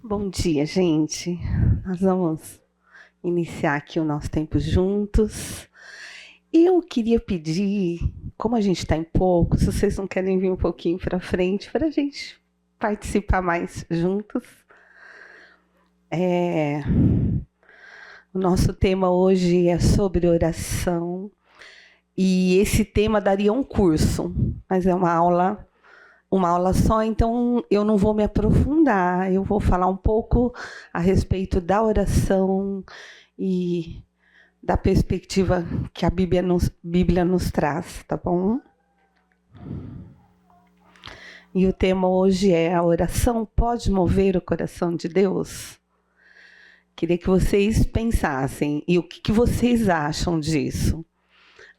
Bom dia, gente. Nós vamos iniciar aqui o nosso tempo juntos. Eu queria pedir, como a gente está em pouco, se vocês não querem vir um pouquinho para frente, para a gente participar mais juntos. O nosso tema hoje é sobre oração. E esse tema daria um curso, mas é uma aula só, então eu não vou me aprofundar, eu vou falar um pouco a respeito da oração e da perspectiva que a Bíblia nos traz, tá bom? E o tema hoje é: a oração pode mover o coração de Deus? Queria que vocês pensassem, e o que vocês acham disso?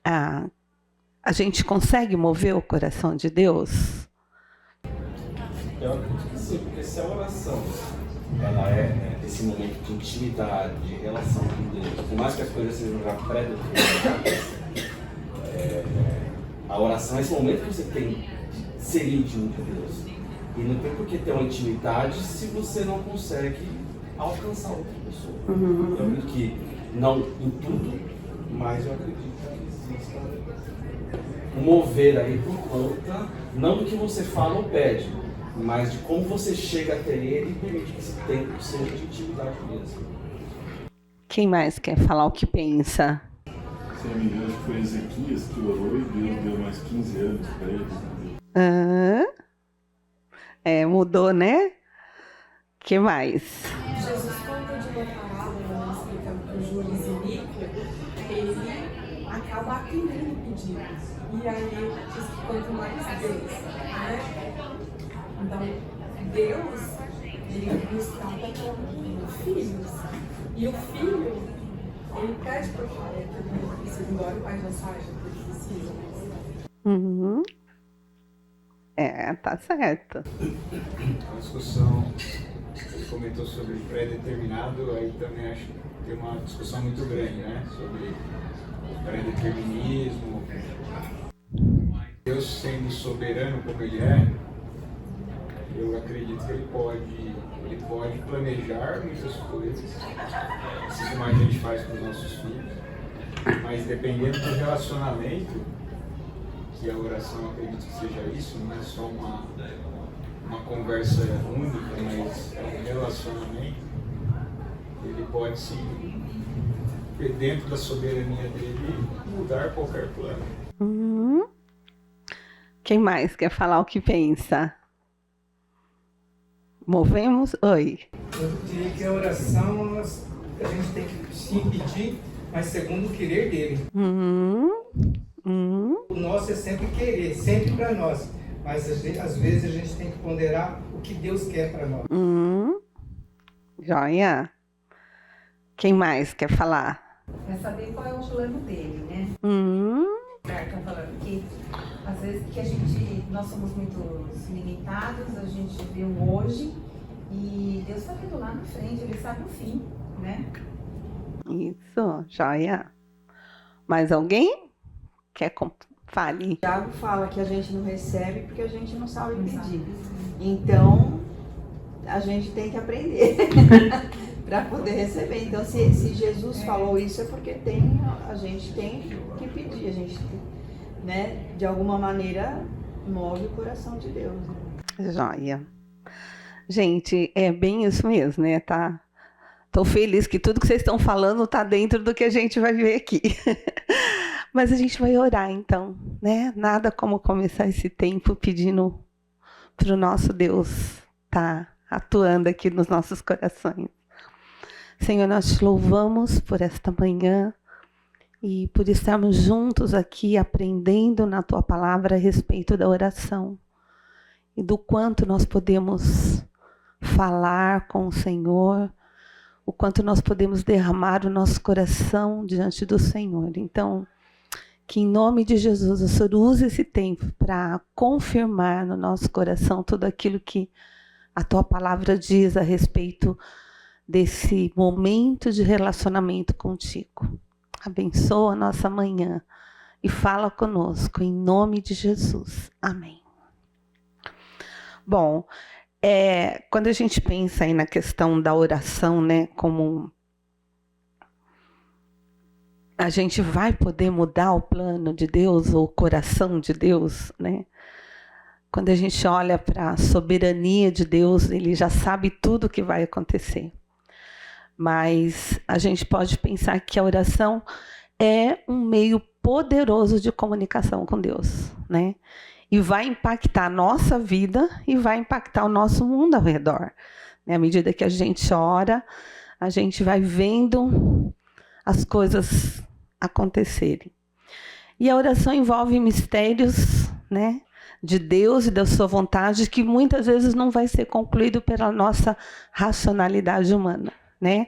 A gente consegue mover o coração de Deus? Eu acredito que sim, porque se a oração ela é esse momento de intimidade, de relação com Deus, por mais que as coisas sejam já pré-definidas, a oração é esse momento que você tem de ser íntimo de Deus. E não tem por que ter uma intimidade se você não consegue alcançar outra pessoa. Eu acredito que não em tudo, mas eu acredito que exista um mover aí por conta, não do que você fala ou pede, mas de como você chega até ele e permite que esse tempo seja de intimidade mesmo. Quem mais quer falar o que pensa? Se não me engano, acho que foi Ezequias que orou e Deus deu mais 15 anos para ele. Mudou, né? Que mais? Jesus conta de uma parábola explicando que o juiz iníquo, ele acaba atendendo pedidos. E aí diz que quanto mais Deus, né? Então, Deus, ele nos trata como filhos. E o filho, ele pede para o pai aquilo que precisa, embora o pai já saiba que ele precisa. Tá certo. A discussão, ele comentou sobre pré-determinado, aí também acho que tem uma discussão muito grande, né? Sobre o pré-determinismo. Deus sendo soberano como ele é, eu acredito que ele pode planejar muitas coisas, assim como a gente faz com os nossos filhos, mas dependendo do relacionamento, que a oração acredito que seja isso, não é só uma conversa única, mas é um relacionamento, ele pode sim, dentro da soberania dele, mudar qualquer plano. Quem mais quer falar o que pensa? Movemos? Oi. Eu diria que a oração, a gente tem que sim pedir, mas segundo o querer dele. O nosso é sempre querer, sempre para nós. Mas às vezes a gente tem que ponderar o que Deus quer para nós. Joia. Quem mais quer falar? É saber qual é o plano dele, né? Tá falando que às vezes que nós somos muito limitados, a gente vê o hoje e Deus está vendo lá na frente, ele sabe o fim, né? Isso, joia. Mais alguém? Fale. Tiago fala que a gente não recebe porque a gente não sabe pedir. Então, a gente tem que aprender para poder receber. Então, se Jesus falou isso, é porque a gente tem que pedir. A gente, né, de alguma maneira, move o coração de Deus. Joia. Gente, é bem isso mesmo, né? Tô feliz que tudo que vocês estão falando está dentro do que a gente vai ver aqui. Mas a gente vai orar então, né? Nada como começar esse tempo pedindo para o nosso Deus estar atuando aqui nos nossos corações. Senhor, nós te louvamos por esta manhã e por estarmos juntos aqui aprendendo na tua palavra a respeito da oração e do quanto nós podemos falar com o Senhor, o quanto nós podemos derramar o nosso coração diante do Senhor. Então, que em nome de Jesus o Senhor use esse tempo para confirmar no nosso coração tudo aquilo que a tua palavra diz a respeito desse momento de relacionamento contigo. Abençoa a nossa manhã e fala conosco em nome de Jesus. Amém. Bom, Quando a gente pensa aí na questão da oração, né, como a gente vai poder mudar o plano de Deus, ou o coração de Deus, né? Quando a gente olha para a soberania de Deus, ele já sabe tudo o que vai acontecer. Mas a gente pode pensar que a oração é um meio poderoso de comunicação com Deus, né? E vai impactar a nossa vida e vai impactar o nosso mundo ao redor. À medida que a gente ora, a gente vai vendo as coisas acontecerem. E a oração envolve mistérios, né, de Deus e da sua vontade, que muitas vezes não vai ser concluído pela nossa racionalidade humana, né?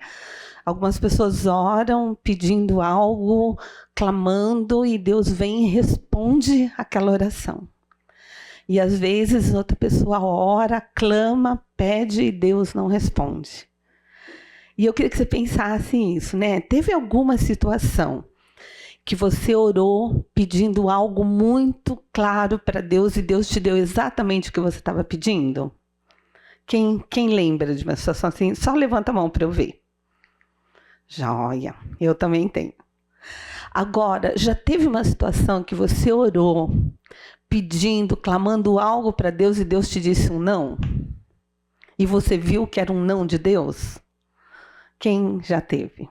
Algumas pessoas oram pedindo algo, clamando, e Deus vem e responde aquela oração. E às vezes outra pessoa ora, clama, pede e Deus não responde. E eu queria que você pensasse nisso, né? Teve alguma situação que você orou pedindo algo muito claro para Deus e Deus te deu exatamente o que você estava pedindo? Quem lembra de uma situação assim? Só levanta a mão para eu ver. Joia, eu também tenho. Agora, já teve uma situação que você orou pedindo, clamando algo para Deus e Deus te disse um não? E você viu que era um não de Deus? Quem já teve?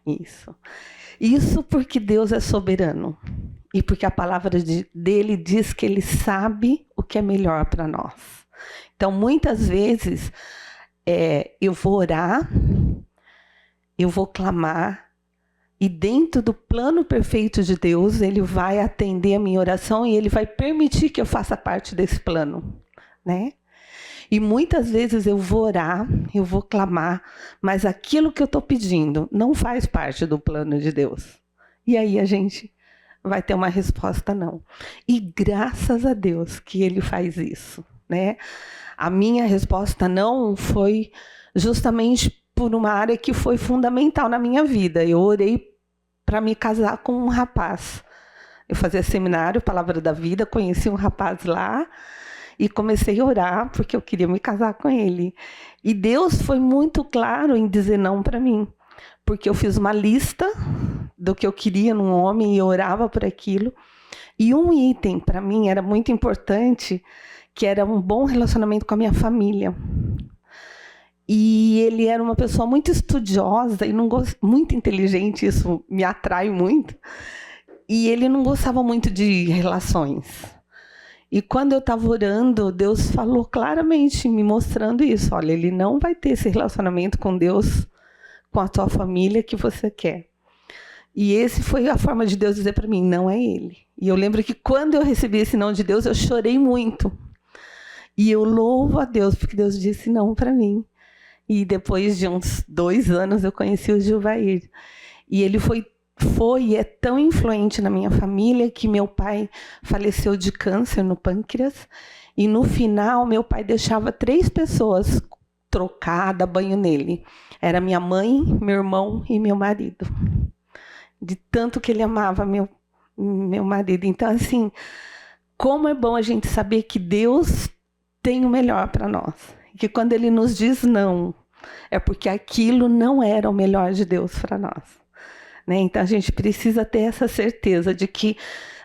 Isso. Isso porque Deus é soberano. E porque a palavra dele diz que ele sabe o que é melhor para nós. Então, muitas vezes, eu vou orar, eu vou clamar, e dentro do plano perfeito de Deus, ele vai atender a minha oração e ele vai permitir que eu faça parte desse plano, né? E muitas vezes eu vou orar, eu vou clamar, mas aquilo que eu estou pedindo não faz parte do plano de Deus. E aí a gente vai ter uma resposta não. E graças a Deus que ele faz isso, né? A minha resposta não foi justamente por uma área que foi fundamental na minha vida. Eu orei para me casar com um rapaz. Eu fazia seminário, Palavra da Vida, conheci um rapaz lá e comecei a orar porque eu queria me casar com ele. E Deus foi muito claro em dizer não para mim, porque eu fiz uma lista do que eu queria num homem e eu orava por aquilo. E um item para mim era muito importante, que era um bom relacionamento com a minha família. E ele era uma pessoa muito estudiosa e muito inteligente, isso me atrai muito. E ele não gostava muito de relações. E quando eu estava orando, Deus falou claramente, me mostrando isso. Olha, ele não vai ter esse relacionamento com Deus, com a tua família que você quer. E esse foi a forma de Deus dizer para mim, não é ele. E eu lembro que quando eu recebi esse não de Deus, eu chorei muito. E eu louvo a Deus, porque Deus disse não para mim. E depois de uns 2 anos eu conheci o Gilvair. E ele foi e é tão influente na minha família que meu pai faleceu de câncer no pâncreas. E no final, meu pai deixava 3 pessoas trocar, dar banho nele. Era minha mãe, meu irmão e meu marido. De tanto que ele amava meu marido. Então, assim, como é bom a gente saber que Deus tem o melhor para nós. Que quando ele nos diz não, é porque aquilo não era o melhor de Deus para nós, né? Então a gente precisa ter essa certeza de que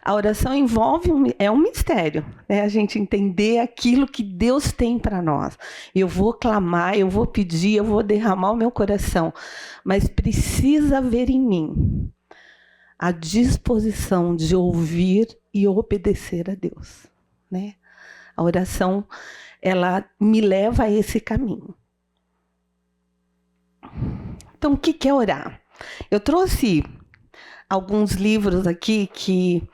a oração envolve um mistério, né? A gente entender aquilo que Deus tem para nós. Eu vou clamar, eu vou pedir, eu vou derramar o meu coração, mas precisa haver em mim a disposição de ouvir e obedecer a Deus, né? A oração, ela me leva a esse caminho. Então, o que é orar? Eu trouxe alguns livros aqui que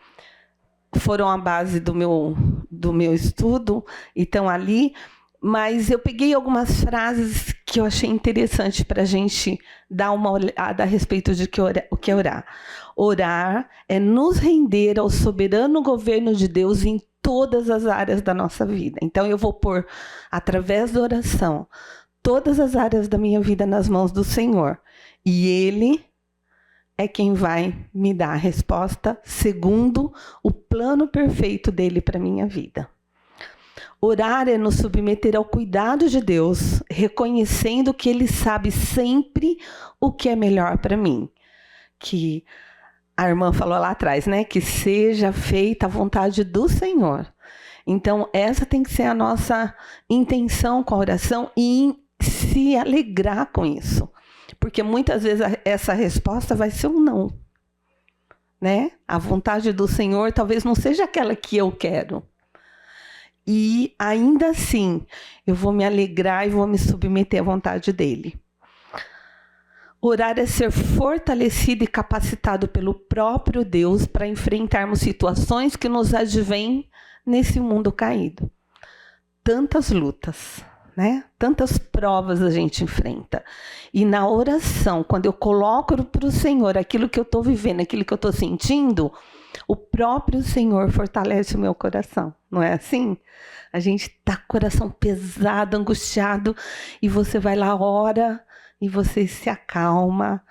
foram a base do meu estudo e estão ali, mas eu peguei algumas frases que eu achei interessante para a gente dar uma olhada a respeito de o que é orar. Orar é nos render ao soberano governo de Deus em todas as áreas da nossa vida. Então eu vou pôr, através da oração, todas as áreas da minha vida nas mãos do Senhor. E Ele é quem vai me dar a resposta segundo o plano perfeito dele para a minha vida. Orar é nos submeter ao cuidado de Deus, reconhecendo que Ele sabe sempre o que é melhor para mim. Que a irmã falou lá atrás, né? Que seja feita a vontade do Senhor. Então, essa tem que ser a nossa intenção com a oração e se alegrar com isso. Porque muitas vezes essa resposta vai ser um não. Né? A vontade do Senhor talvez não seja aquela que eu quero. E ainda assim, eu vou me alegrar e vou me submeter à vontade dele. Orar é ser fortalecido e capacitado pelo próprio Deus para enfrentarmos situações que nos advêm nesse mundo caído. Tantas lutas, né? Tantas provas a gente enfrenta. E na oração, quando eu coloco para o Senhor aquilo que eu estou vivendo, aquilo que eu estou sentindo, o próprio Senhor fortalece o meu coração, não é assim? A gente está com o coração pesado, angustiado, e você vai lá, ora, e você se acalma,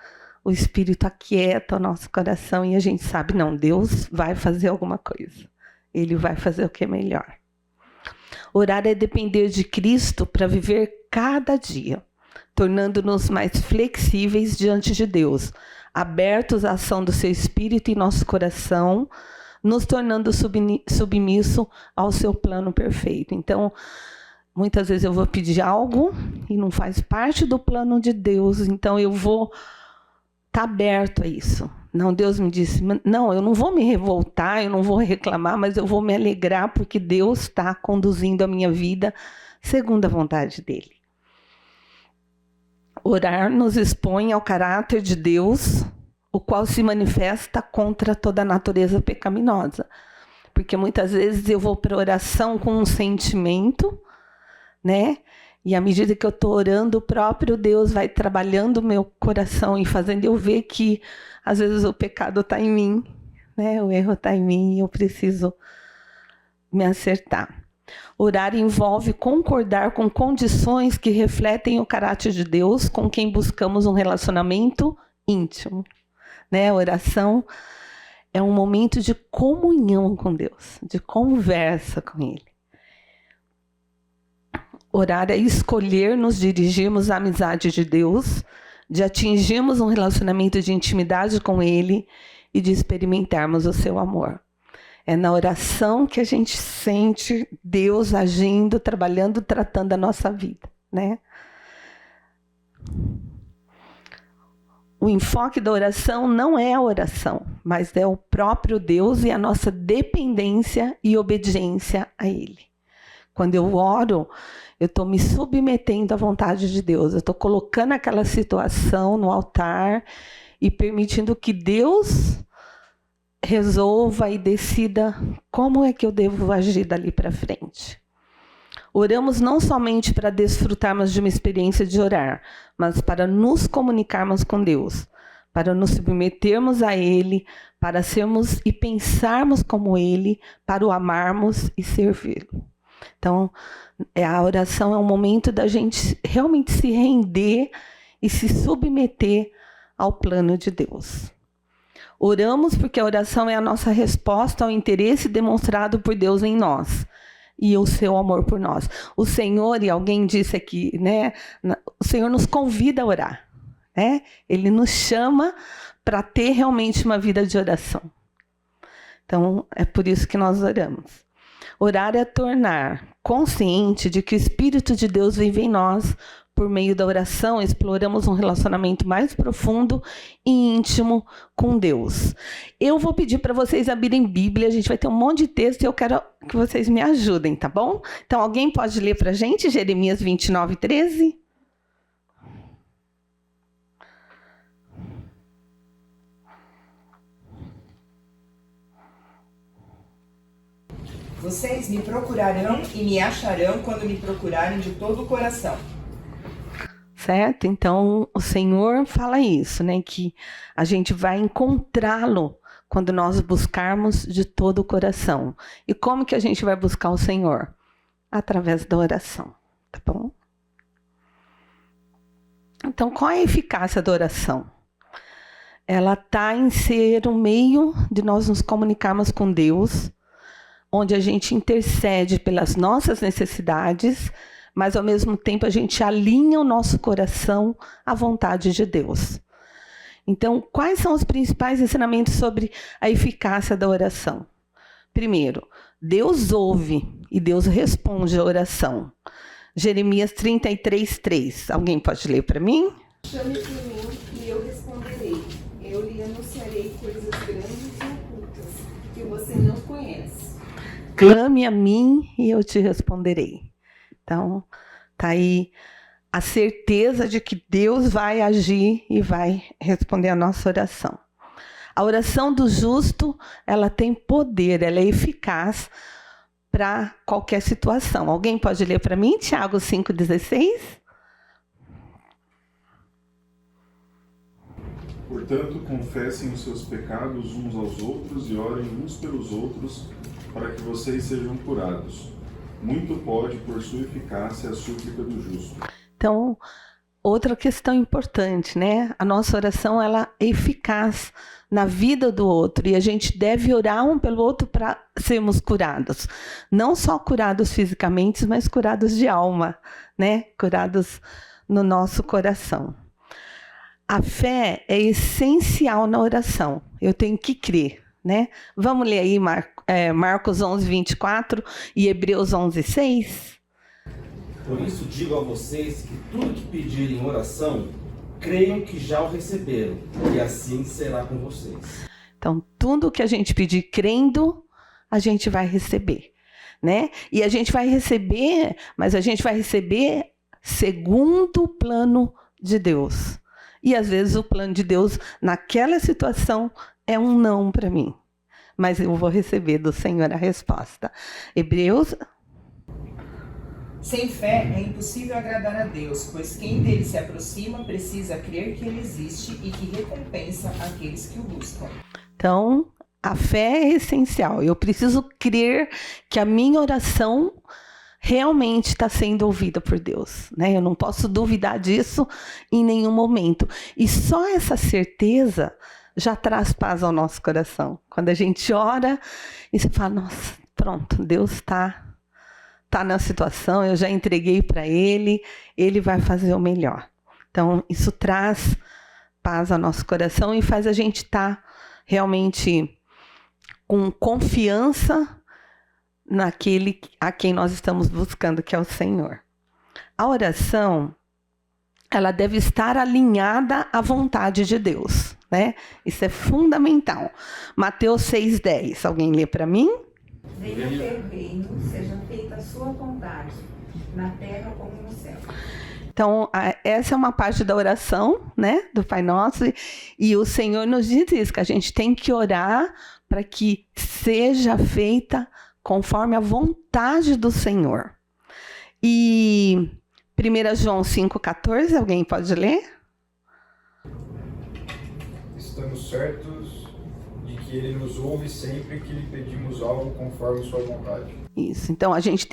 o Espírito aquieta o nosso coração, e a gente sabe, não, Deus vai fazer alguma coisa. Ele vai fazer o que é melhor. Orar é depender de Cristo para viver cada dia, tornando-nos mais flexíveis diante de Deus, abertos à ação do seu Espírito em nosso coração, nos tornando submisso ao seu plano perfeito. Então, muitas vezes eu vou pedir algo e não faz parte do plano de Deus, então eu vou estar aberto a isso. Não, Deus me disse, não, eu não vou me revoltar, eu não vou reclamar, mas eu vou me alegrar porque Deus está conduzindo a minha vida segundo a vontade dele. Orar nos expõe ao caráter de Deus, o qual se manifesta contra toda a natureza pecaminosa. Porque muitas vezes eu vou para a oração com um sentimento, né? E à medida que eu estou orando, o próprio Deus vai trabalhando o meu coração e fazendo eu ver que, às vezes, o pecado está em mim, né? O erro está em mim e eu preciso me acertar. Orar envolve concordar com condições que refletem o caráter de Deus com quem buscamos um relacionamento íntimo. Né? A oração é um momento de comunhão com Deus, de conversa com Ele. Orar é escolher nos dirigirmos à amizade de Deus, de atingirmos um relacionamento de intimidade com Ele e de experimentarmos o seu amor. É na oração que a gente sente Deus agindo, trabalhando, tratando a nossa vida, né? O enfoque da oração não é a oração, mas é o próprio Deus e a nossa dependência e obediência a Ele. Quando eu oro, eu estou me submetendo à vontade de Deus. Eu estou colocando aquela situação no altar e permitindo que Deus resolva e decida como é que eu devo agir dali para frente. Oramos não somente para desfrutarmos de uma experiência de orar, mas para nos comunicarmos com Deus, para nos submetermos a Ele, para sermos e pensarmos como Ele, para o amarmos e servi-lo. Então, a oração é um momento da gente realmente se render e se submeter ao plano de Deus. Oramos porque a oração é a nossa resposta ao interesse demonstrado por Deus em nós e o seu amor por nós. O Senhor, e alguém disse aqui, né? O Senhor nos convida a orar, né? Ele nos chama para ter realmente uma vida de oração. Então, é por isso que nós oramos. Orar é tornar consciente de que o Espírito de Deus vive em nós. Por meio da oração, exploramos um relacionamento mais profundo e íntimo com Deus. Eu vou pedir para vocês abrirem Bíblia, a gente vai ter um monte de texto e eu quero que vocês me ajudem, tá bom? Então, alguém pode ler para a gente Jeremias 29, 13? Vocês me procurarão e me acharão quando me procurarem de todo o coração. Certo? Então, o Senhor fala isso, né? Que a gente vai encontrá-lo quando nós buscarmos de todo o coração. E como que a gente vai buscar o Senhor? Através da oração, tá bom? Então, qual é a eficácia da oração? Ela está em ser um meio de nós nos comunicarmos com Deus, onde a gente intercede pelas nossas necessidades, mas ao mesmo tempo a gente alinha o nosso coração à vontade de Deus. Então, quais são os principais ensinamentos sobre a eficácia da oração? Primeiro, Deus ouve e Deus responde a oração. Jeremias 33:3. Alguém pode ler para mim? Chame por mim e eu responderei. Eu lhe anunciarei coisas grandes e ocultas que você não conhece. Clame a mim e eu te responderei. Então, tá aí a certeza de que Deus vai agir e vai responder a nossa oração. A oração do justo, ela tem poder, ela é eficaz para qualquer situação. Alguém pode ler para mim, Tiago 5,16? Portanto, confessem os seus pecados uns aos outros e orem uns pelos outros para que vocês sejam curados. Muito pode, por sua eficácia, a súplica do justo. Então, outra questão importante, né? A nossa oração, ela é eficaz na vida do outro e a gente deve orar um pelo outro para sermos curados. Não só curados fisicamente, mas curados de alma, né? Curados no nosso coração. A fé é essencial na oração. Eu tenho que crer, né? Vamos ler aí Marcos 11:24 e Hebreus 11:6. Por isso digo a vocês que tudo que pedirem em oração, creiam que já o receberam, e assim será com vocês. Então, tudo que a gente pedir crendo, a gente vai receber, né? E a gente vai receber, mas a gente vai receber segundo o plano de Deus. E às vezes o plano de Deus naquela situação é um não para mim. Mas eu vou receber do Senhor a resposta. Hebreus. Sem fé é impossível agradar a Deus, pois quem dele se aproxima precisa crer que ele existe e que recompensa aqueles que o buscam. Então, a fé é essencial. Eu preciso crer que a minha oração realmente está sendo ouvida por Deus, né? Eu não posso duvidar disso em nenhum momento. E só essa certeza já traz paz ao nosso coração. Quando a gente ora e você fala, nossa, pronto, Deus está na situação, eu já entreguei para Ele vai fazer o melhor. Então, isso traz paz ao nosso coração e faz a gente estar realmente com confiança naquele a quem nós estamos buscando, que é o Senhor. A oração, ela deve estar alinhada à vontade de Deus, né? Isso é fundamental. Mateus 6:10. Alguém lê para mim? Venha o teu reino, seja feita a sua vontade, na terra como no céu. Então, essa é uma parte da oração, né, do Pai Nosso, e o Senhor nos diz isso, que a gente tem que orar para que seja feita conforme a vontade do Senhor. E 1 João 5,14, alguém pode ler? Estamos certos de que Ele nos ouve sempre que lhe pedimos algo conforme sua vontade. Isso, então a gente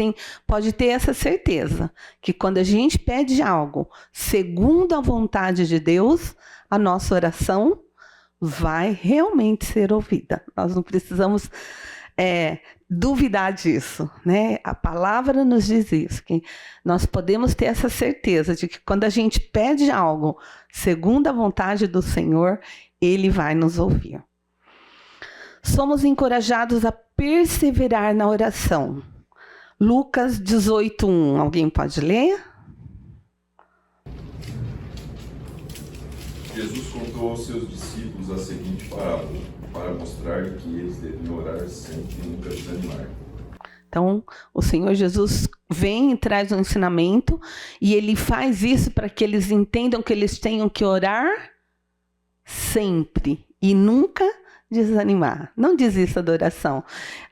pode ter essa certeza, que quando a gente pede algo segundo a vontade de Deus, a nossa oração vai realmente ser ouvida. Nós não precisamos duvidar disso, né? A palavra nos diz isso, que nós podemos ter essa certeza de que quando a gente pede algo segundo a vontade do Senhor, Ele vai nos ouvir. Somos encorajados a perseverar na oração. Lucas 18:1. Alguém pode ler? Jesus contou aos seus discípulos a seguinte parábola, para mostrar que eles deviam orar sempre e nunca desanimar. Então, o Senhor Jesus vem e traz um ensinamento, e Ele faz isso para que eles entendam que eles tenham que orar sempre e nunca desanimar. Não desista da oração.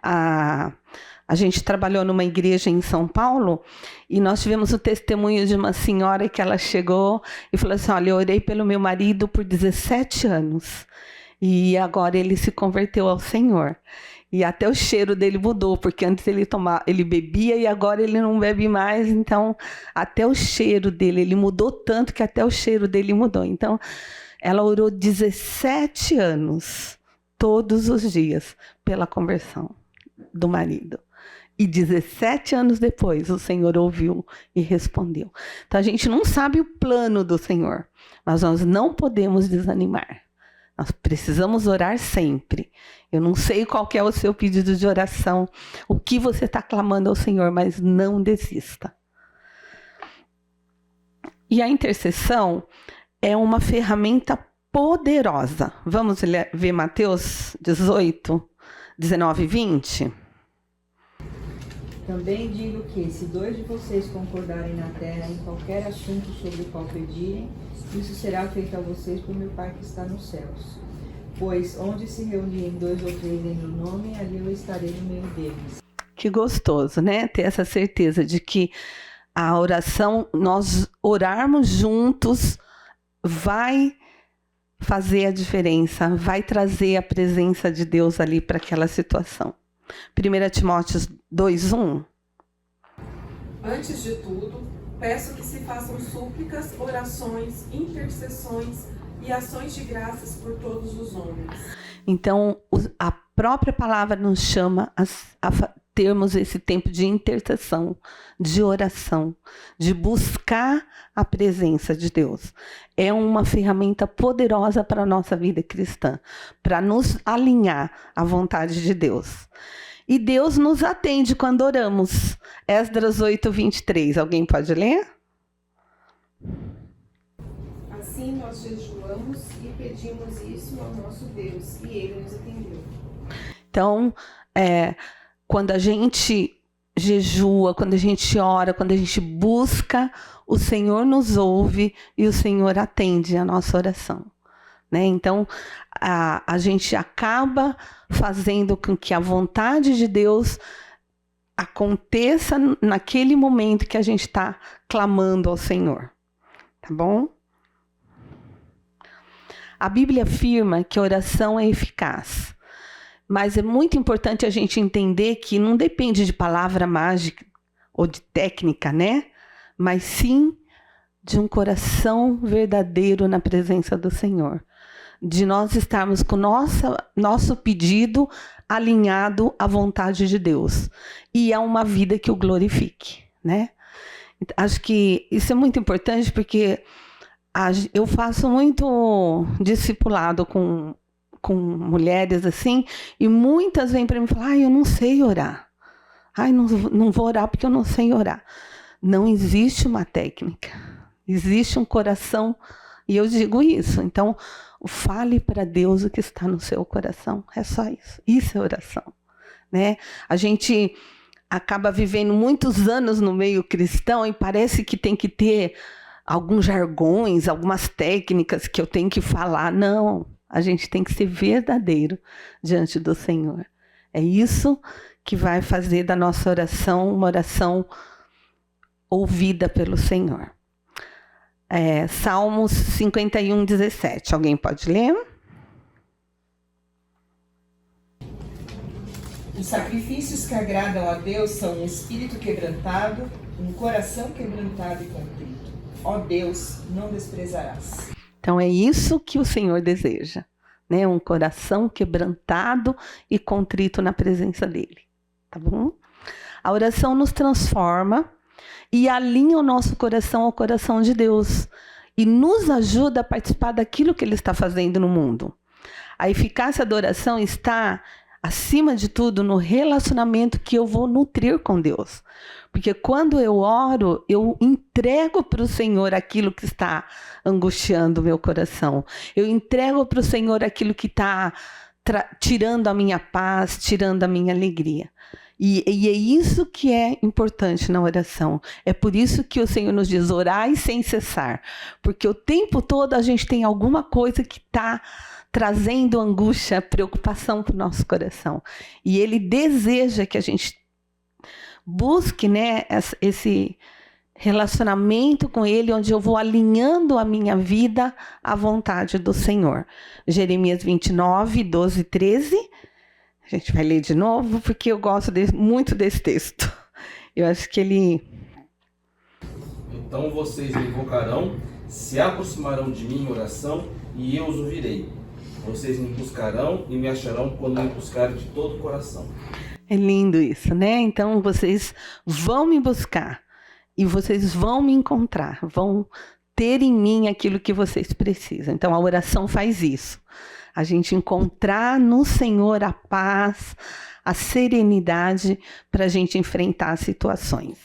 A gente trabalhou numa igreja em São Paulo e nós tivemos o testemunho de uma senhora que ela chegou e falou assim, olha, eu orei pelo meu marido por 17 anos e agora ele se converteu ao Senhor. E até o cheiro dele mudou, porque antes ele bebia e agora ele não bebe mais, então até o cheiro dele, ele mudou tanto que até o cheiro dele mudou. Então, ela orou 17 anos, todos os dias, pela conversão do marido. E 17 anos depois, o Senhor ouviu e respondeu. Então, a gente não sabe o plano do Senhor, mas nós não podemos desanimar. Nós precisamos orar sempre. Eu não sei qual que é o seu pedido de oração, o que você está clamando ao Senhor, mas não desista. E a intercessão é uma ferramenta poderosa. Vamos ver Mateus 18, 19 e 20? Também digo que, se 2 de vocês concordarem na terra em qualquer assunto sobre o qual pedirem, isso será feito a vocês por meu Pai que está nos céus. Pois onde se reunirem 2 ou 3 em meu nome, ali eu estarei no meio deles. Que gostoso, né? Ter essa certeza de que a oração, nós orarmos juntos, vai fazer a diferença, vai trazer a presença de Deus ali para aquela situação. 1 Timóteo 2:1. Antes de tudo, peço que se façam súplicas, orações, intercessões e ações de graças por todos os homens. Então, a própria palavra nos chama a termos esse tempo de intercessão, de oração, de buscar a presença de Deus. É uma ferramenta poderosa para a nossa vida cristã, para nos alinhar à vontade de Deus. E Deus nos atende quando oramos. Esdras 8:23. Alguém pode ler? Assim nós jejuamos e pedimos isso ao nosso Deus, e Ele nos atendeu. Então, quando a gente jejua, quando a gente ora, quando a gente busca, o Senhor nos ouve e o Senhor atende a nossa oração, né? Então, a gente acaba fazendo com que a vontade de Deus aconteça naquele momento que a gente está clamando ao Senhor, tá bom? A Bíblia afirma que a oração é eficaz. Mas é muito importante a gente entender que não depende de palavra mágica ou de técnica, né? Mas sim de um coração verdadeiro na presença do Senhor. De nós estarmos com nosso pedido alinhado à vontade de Deus. E é uma vida que o glorifique, né? Acho que isso é muito importante porque eu faço muito discipulado com mulheres assim, e muitas vêm para mim falar, eu não sei orar. Não vou orar porque eu não sei orar. Não existe uma técnica. Existe um coração, e eu digo isso. Então, fale para Deus o que está no seu coração. É só isso. Isso é oração, né? A gente acaba vivendo muitos anos no meio cristão e parece que tem que ter alguns jargões, algumas técnicas que eu tenho que falar. Não. A gente tem que ser verdadeiro diante do Senhor. É isso que vai fazer da nossa oração uma oração ouvida pelo Senhor. Salmos 51:17. Alguém pode ler? Os sacrifícios que agradam a Deus são um espírito quebrantado, um coração quebrantado e contrito. Ó Deus, não desprezarás. Então é isso que o Senhor deseja, né? Um coração quebrantado e contrito na presença dele, tá bom? A oração nos transforma e alinha o nosso coração ao coração de Deus e nos ajuda a participar daquilo que ele está fazendo no mundo. A eficácia da oração está, acima de tudo, no relacionamento que eu vou nutrir com Deus. Porque quando eu oro, eu entrego para o Senhor aquilo que está angustiando o meu coração. Eu entrego para o Senhor aquilo que está tirando a minha paz, tirando a minha alegria. E é isso que é importante na oração. É por isso que o Senhor nos diz, orai sem cessar. Porque o tempo todo a gente tem alguma coisa que está trazendo angústia, preocupação para o nosso coração. E Ele deseja que a gente busque, né, esse relacionamento com Ele, onde eu vou alinhando a minha vida à vontade do Senhor. Jeremias 29, 12 e 13. A gente vai ler de novo, porque eu gosto muito desse texto. Eu acho que ele... Então vocês me invocarão, se aproximarão de mim em oração, e eu os ouvirei. Vocês me buscarão e me acharão quando me buscarem de todo o coração. É lindo isso, né? Então vocês vão me buscar e vocês vão me encontrar, vão ter em mim aquilo que vocês precisam. Então a oração faz isso. A gente encontrar no Senhor a paz, a serenidade para a gente enfrentar as situações.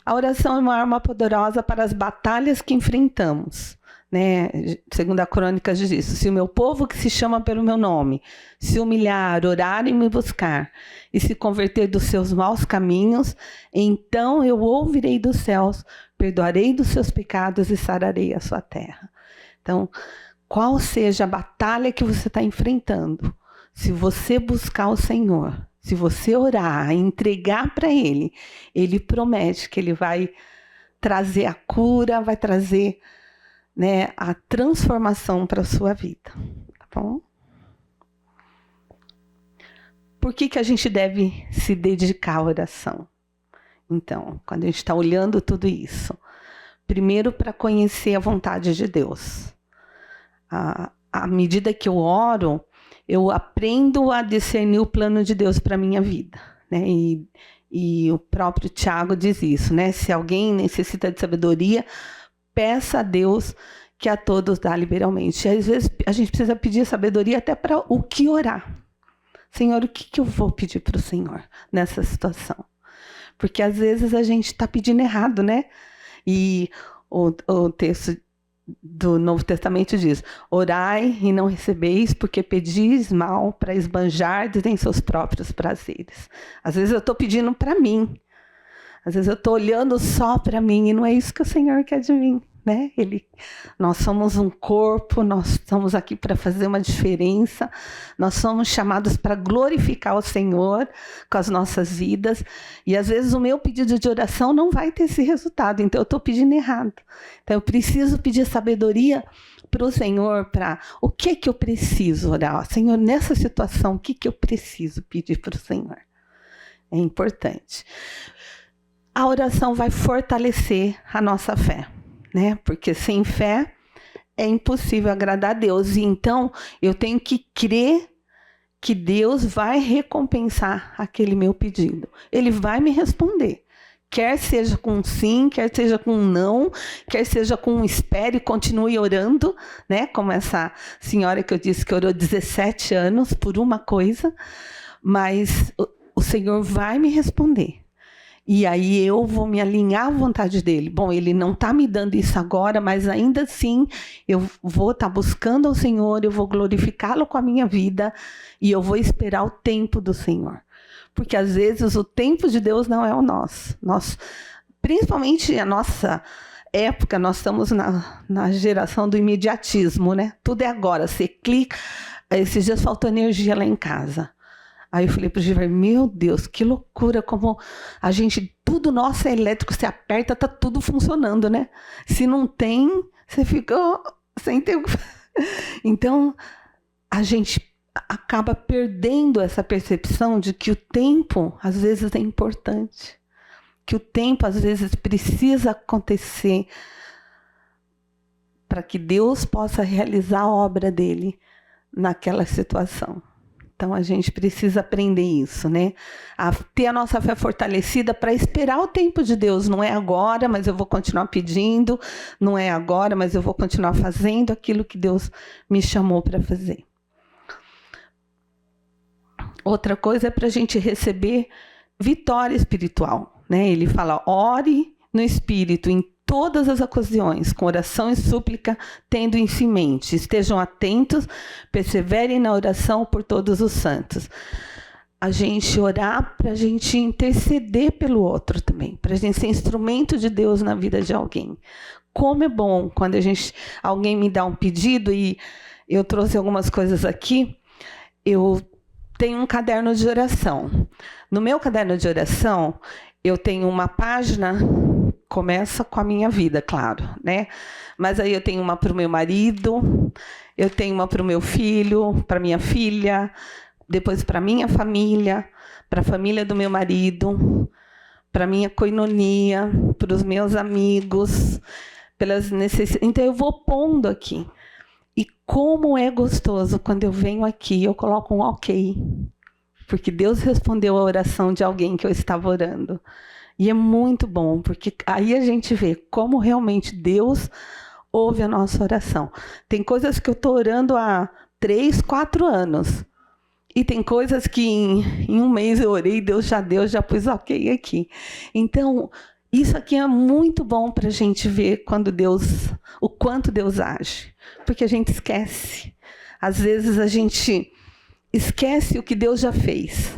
A oração é uma arma poderosa para as batalhas que enfrentamos, né? Segundo a Crônicas diz isso: se o meu povo que se chama pelo meu nome se humilhar, orar e me buscar e se converter dos seus maus caminhos, então eu ouvirei dos céus, perdoarei dos seus pecados e sararei a sua terra. Então, qual seja a batalha que você está enfrentando, se você buscar o Senhor, se você orar, entregar para Ele, Ele promete que Ele vai trazer a cura, vai trazer, né, a transformação para a sua vida. Tá bom? Por que a gente deve se dedicar à oração? Então, quando a gente está olhando tudo isso, primeiro para conhecer a vontade de Deus. À medida que eu oro, eu aprendo a discernir o plano de Deus para a minha vida, né? E o próprio Tiago diz isso, né? Se alguém necessita de sabedoria, peça a Deus, que a todos dá liberalmente. E às vezes a gente precisa pedir sabedoria até para o que orar. Senhor, o que eu vou pedir para o Senhor nessa situação? Porque às vezes a gente está pedindo errado, né? E o texto do Novo Testamento diz: orai e não recebeis, porque pedis mal para esbanjardes em seus próprios prazeres. Às vezes eu estou pedindo para mim. Às vezes eu estou olhando só para mim e não é isso que o Senhor quer de mim, né? Nós somos um corpo, nós estamos aqui para fazer uma diferença, nós somos chamados para glorificar o Senhor com as nossas vidas, e às vezes o meu pedido de oração não vai ter esse resultado, então eu estou pedindo errado. Então eu preciso pedir sabedoria para o Senhor, para o que eu preciso orar. Senhor, nessa situação, o que eu preciso pedir para o Senhor? É importante. A oração vai fortalecer a nossa fé, né? Porque sem fé é impossível agradar a Deus. E então eu tenho que crer que Deus vai recompensar aquele meu pedido. Ele vai me responder. Quer seja com um sim, quer seja com um não, quer seja com um espere e continue orando, né? Como essa senhora que eu disse que orou 17 anos por uma coisa, mas o Senhor vai me responder. E aí eu vou me alinhar à vontade dele. Bom, ele não está me dando isso agora, mas ainda assim eu vou estar buscando ao Senhor, eu vou glorificá-lo com a minha vida e eu vou esperar o tempo do Senhor. Porque às vezes o tempo de Deus não é o nosso. Principalmente a nossa época, nós estamos na geração do imediatismo, né? Tudo é agora, você clica. Esses dias faltou energia lá em casa. Aí eu falei para o Giver, meu Deus, que loucura, como a gente, tudo nosso é elétrico, você aperta, tá tudo funcionando, né? Se não tem, você fica sem ter. Então, a gente acaba perdendo essa percepção de que o tempo, às vezes, é importante. Que o tempo, às vezes, precisa acontecer para que Deus possa realizar a obra dele naquela situação. Então, a gente precisa aprender isso, né? A ter a nossa fé fortalecida para esperar o tempo de Deus. Não é agora, mas eu vou continuar pedindo. Não é agora, mas eu vou continuar fazendo aquilo que Deus me chamou para fazer. Outra coisa é para a gente receber vitória espiritual, né? Ele fala, ore no Espírito em todas as ocasiões, com oração e súplica, tendo isso em mente. Estejam atentos, perseverem na oração por todos os santos. A gente orar para a gente interceder pelo outro também, para a gente ser instrumento de Deus na vida de alguém. Como é bom quando alguém me dá um pedido, e eu trouxe algumas coisas aqui, eu tenho um caderno de oração. No meu caderno de oração, eu tenho uma página. Começa com a minha vida, claro, né? Mas aí eu tenho uma para o meu marido, eu tenho uma para o meu filho, para minha filha, depois para minha família, para a família do meu marido, para minha coinonia, para os meus amigos, pelas necessidades. Então eu vou pondo aqui. E como é gostoso quando eu venho aqui, eu coloco um ok. porque Deus respondeu a oração de alguém que eu estava orando. E é muito bom, porque aí a gente vê como realmente Deus ouve a nossa oração. Tem coisas que eu estou orando há 3, 4 anos. E tem coisas que em um mês eu orei, Deus já deu, já pus ok aqui. Então, isso aqui é muito bom para a gente ver o quanto Deus age. Porque a gente esquece. Às vezes a gente esquece o que Deus já fez.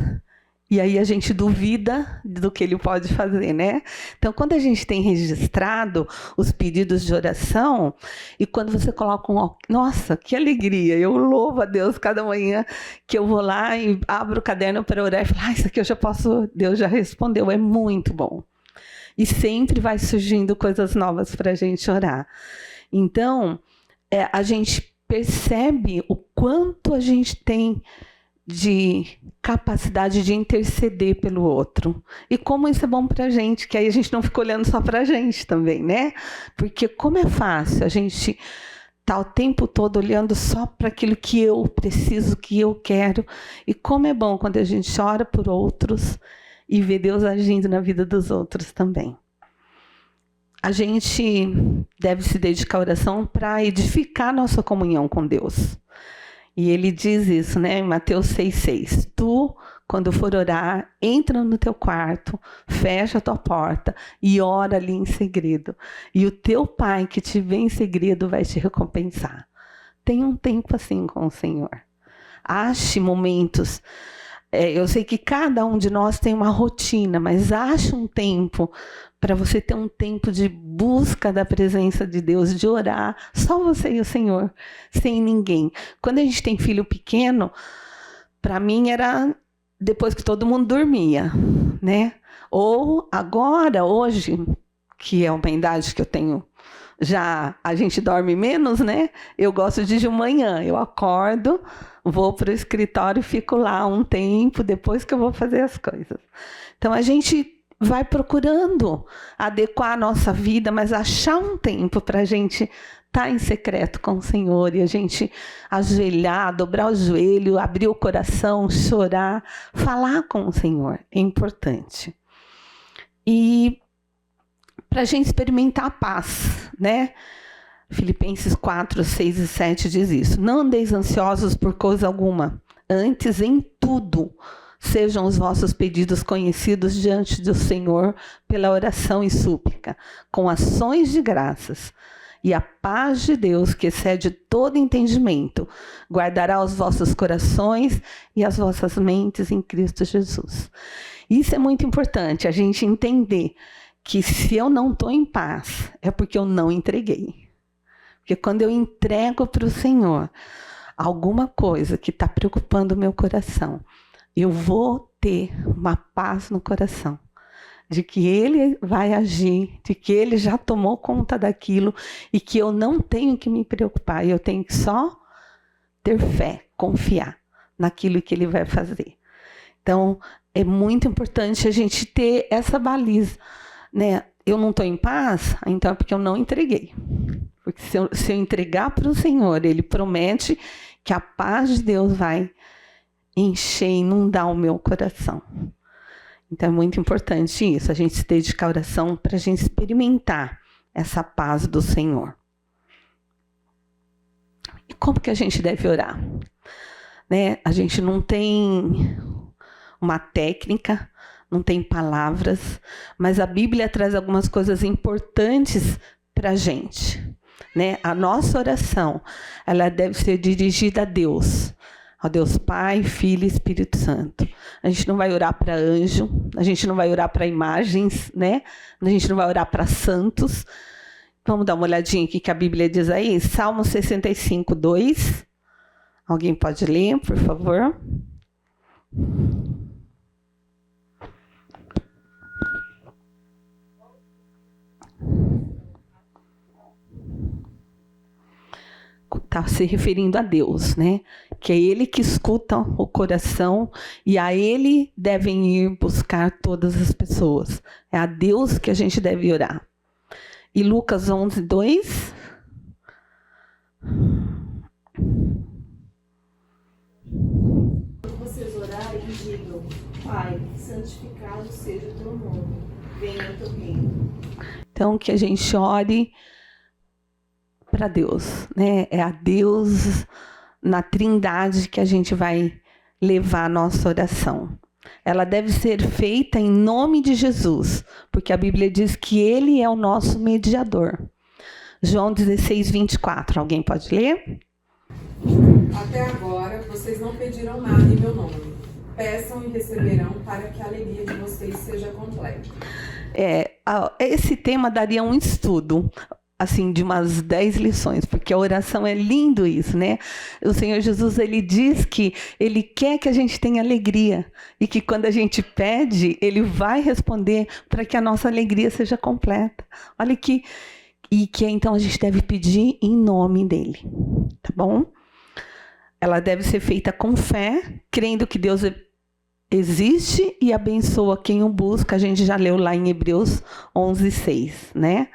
E aí a gente duvida do que Ele pode fazer, né? Então, quando a gente tem registrado os pedidos de oração, e quando você coloca nossa, que alegria! Eu louvo a Deus cada manhã que eu vou lá e abro o caderno para orar e falo, isso aqui eu já posso, Deus já respondeu, é muito bom. E sempre vai surgindo coisas novas para a gente orar. Então, a gente percebe o quanto a gente tem de capacidade de interceder pelo outro. E como isso é bom para a gente, que aí a gente não fica olhando só para a gente também, né? Porque como é fácil a gente estar o tempo todo olhando só para aquilo que eu preciso, que eu quero. E como é bom quando a gente ora por outros e vê Deus agindo na vida dos outros também. A gente deve se dedicar à oração para edificar nossa comunhão com Deus. E ele diz isso, né, em Mateus 6,6. Tu, quando for orar, entra no teu quarto, fecha a tua porta e ora ali em segredo. E o teu pai que te vê em segredo vai te recompensar. Tenha um tempo assim com o Senhor. Ache momentos. Eu sei que cada um de nós tem uma rotina, mas ache um tempo para você ter um tempo de busca da presença de Deus, de orar, só você e o Senhor, sem ninguém. Quando a gente tem filho pequeno, para mim era depois que todo mundo dormia, né? Ou agora, hoje, que é uma idade que eu tenho, já a gente dorme menos, né? Eu gosto de manhã, eu acordo, vou para o escritório, fico lá um tempo, depois que eu vou fazer as coisas. Então a gente vai procurando adequar a nossa vida, mas achar um tempo para a gente estar em secreto com o Senhor e a gente ajoelhar, dobrar o joelho, abrir o coração, chorar, falar com o Senhor, é importante. E para a gente experimentar a paz, né? Filipenses 4, 6 e 7 diz isso. Não andeis ansiosos por coisa alguma, antes em tudo sejam os vossos pedidos conhecidos diante do Senhor pela oração e súplica, com ações de graças. E a paz de Deus, que excede todo entendimento, guardará os vossos corações e as vossas mentes em Cristo Jesus. Isso é muito importante, a gente entender que se eu não estou em paz, é porque eu não entreguei. Porque quando eu entrego para o Senhor alguma coisa que está preocupando o meu coração, eu vou ter uma paz no coração, de que Ele vai agir, de que Ele já tomou conta daquilo e que eu não tenho que me preocupar, eu tenho que só ter fé, confiar naquilo que Ele vai fazer. Então, é muito importante a gente ter essa baliza, né? Eu não estou em paz, então é porque eu não entreguei. Porque se eu entregar para o Senhor, Ele promete que a paz de Deus vai encher e inundar o meu coração. Então é muito importante isso, a gente se dedicar à oração para a gente experimentar essa paz do Senhor. E como que a gente deve orar? Né? A gente não tem uma técnica, não tem palavras, mas a Bíblia traz algumas coisas importantes para a gente. Né? A nossa oração, ela deve ser dirigida a Deus. Ó Deus Pai, Filho e Espírito Santo. A gente não vai orar para anjo, a gente não vai orar para imagens, né? A gente não vai orar para santos. Vamos dar uma olhadinha aqui que a Bíblia diz aí. Salmo 65, 2. Alguém pode ler, por favor? Está se referindo a Deus, né? Que é Ele que escuta o coração e a Ele devem ir buscar todas as pessoas. É a Deus que a gente deve orar. E Lucas 11, 2. Quando vocês orarem, digam: Pai, santificado seja o teu nome, venha o teu reino. Então, que a gente ore para Deus, né? É a Deus na Trindade que a gente vai levar a nossa oração. Ela deve ser feita em nome de Jesus, porque a Bíblia diz que Ele é o nosso mediador. João 16, 24. Alguém pode ler? Até agora, vocês não pediram nada em meu nome. Peçam e receberão para que a alegria de vocês seja completa. Esse tema daria um estudo, assim, de umas 10 lições, porque a oração é lindo isso, né? O Senhor Jesus, ele diz que ele quer que a gente tenha alegria e que quando a gente pede, ele vai responder para que a nossa alegria seja completa. Olha que então a gente deve pedir em nome dele, tá bom? Ela deve ser feita com fé, crendo que Deus existe e abençoa quem o busca. A gente já leu lá em Hebreus 11:6, né?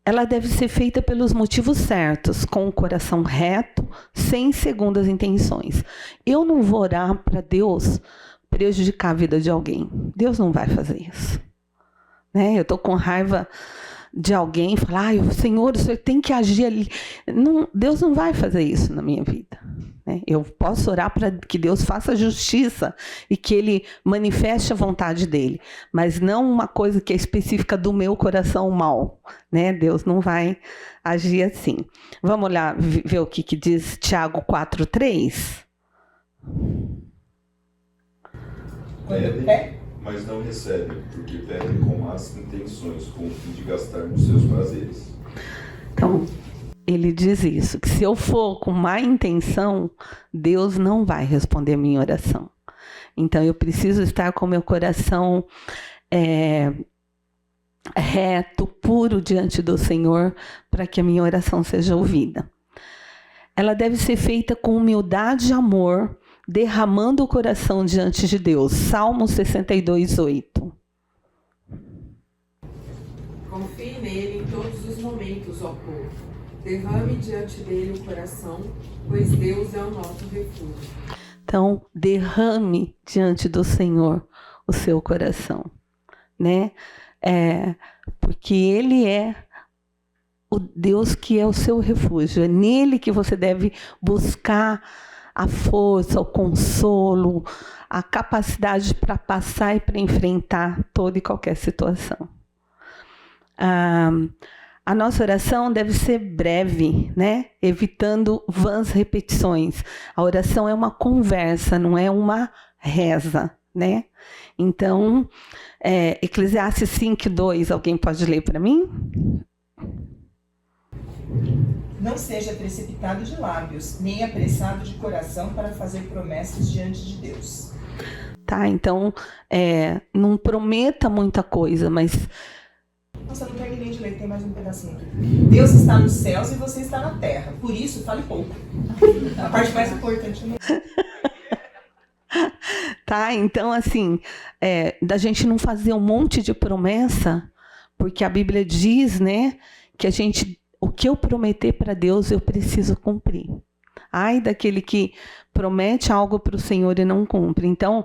Ela deve ser feita pelos motivos certos, com o coração reto, sem segundas intenções. Eu não vou orar para Deus prejudicar a vida de alguém. Deus não vai fazer isso, né? Eu estou com raiva de alguém, falar: Senhor, o Senhor tem que agir ali. Não, Deus não vai fazer isso na minha vida, né? Eu posso orar para que Deus faça justiça e que Ele manifeste a vontade dEle, mas não uma coisa que é específica do meu coração mal, né? Deus não vai agir assim. Vamos lá ver o que diz Tiago 4:3. Pedem, mas não recebem, porque pedem com más intenções, com o fim de gastar nos seus prazeres. Então, ele diz isso, que se eu for com má intenção, Deus não vai responder a minha oração. Então, eu preciso estar com meu coração reto, puro diante do Senhor, para que a minha oração seja ouvida. Ela deve ser feita com humildade e amor, derramando o coração diante de Deus. Salmo 62:8. Confie nele em todos os momentos, ó povo. Derrame diante dele o coração, pois Deus é o nosso refúgio. Então, derrame diante do Senhor o seu coração, né? Porque Ele é o Deus que é o seu refúgio. É nele que você deve buscar a força, o consolo, a capacidade para passar e para enfrentar toda e qualquer situação. A nossa oração deve ser breve, né? Evitando vãs repetições. A oração é uma conversa, não é uma reza, né? Então, Eclesiastes 5:2, alguém pode ler para mim? Não seja precipitado de lábios, nem apressado de coração para fazer promessas diante de Deus. Tá, então, não prometa muita coisa, mas... Nossa, eu não terminei de ler, tem mais um pedacinho aqui. Deus está nos céus e você está na terra, por isso fale pouco. A parte mais importante não. Tá, então assim, da gente não fazer um monte de promessa, porque a Bíblia diz, né, que o que eu prometer para Deus eu preciso cumprir. Ai daquele que promete algo para o Senhor e não cumpre. Então,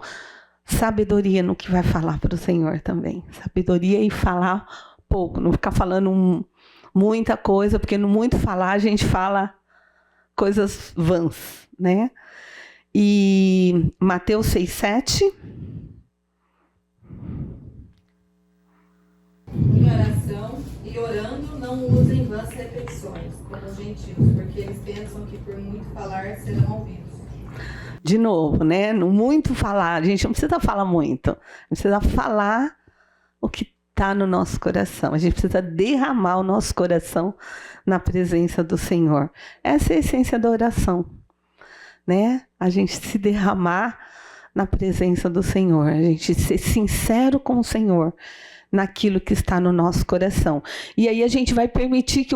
sabedoria no que vai falar para o Senhor também. Sabedoria e falar pouco, não ficar falando muita coisa, porque no muito falar a gente fala coisas vãs, né? E Mateus 6:7. Em oração e orando, não usem vãs repetições, como os gentios, porque eles pensam que por muito falar serão ouvidos. De novo, né? No muito falar, a gente não precisa falar muito, a gente precisa falar o que está no nosso coração. A gente precisa derramar o nosso coração na presença do Senhor. Essa é a essência da oração, né? A gente se derramar na presença do Senhor, a gente ser sincero com o Senhor naquilo que está no nosso coração. E aí a gente vai permitir que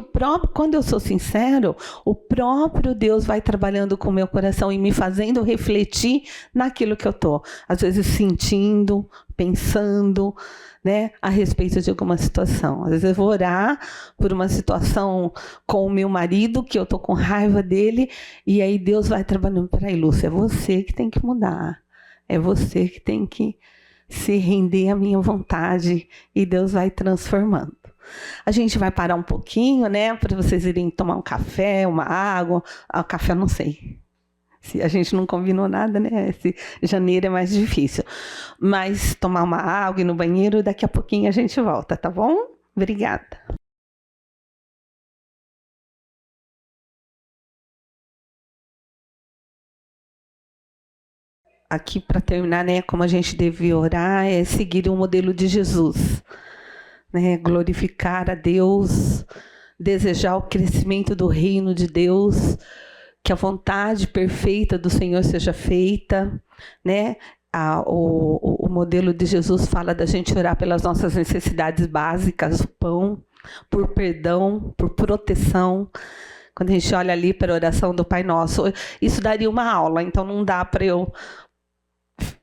quando eu sou sincero, o próprio Deus vai trabalhando com o meu coração e me fazendo refletir naquilo que eu estou, às vezes sentindo, pensando, né, a respeito de alguma situação. Às vezes eu vou orar por uma situação com o meu marido, que eu estou com raiva dele, e aí Deus vai trabalhando. Peraí, Lúcia, é você que tem que mudar. É você que tem que se render à minha vontade e Deus vai transformando. A gente vai parar um pouquinho, né, para vocês irem tomar um café, uma água. Ah, café não sei. Se a gente não combinou nada, né? Esse janeiro é mais difícil. Mas tomar uma água e ir no banheiro, daqui a pouquinho a gente volta, tá bom? Obrigada. Aqui para terminar, né, como a gente deve orar é seguir o modelo de Jesus, né, glorificar a Deus, desejar o crescimento do reino de Deus, que a vontade perfeita do Senhor seja feita, né? O modelo de Jesus fala da gente orar pelas nossas necessidades básicas, o pão, por perdão, por proteção. Quando a gente olha ali para a oração do Pai Nosso, isso daria uma aula, então não dá para eu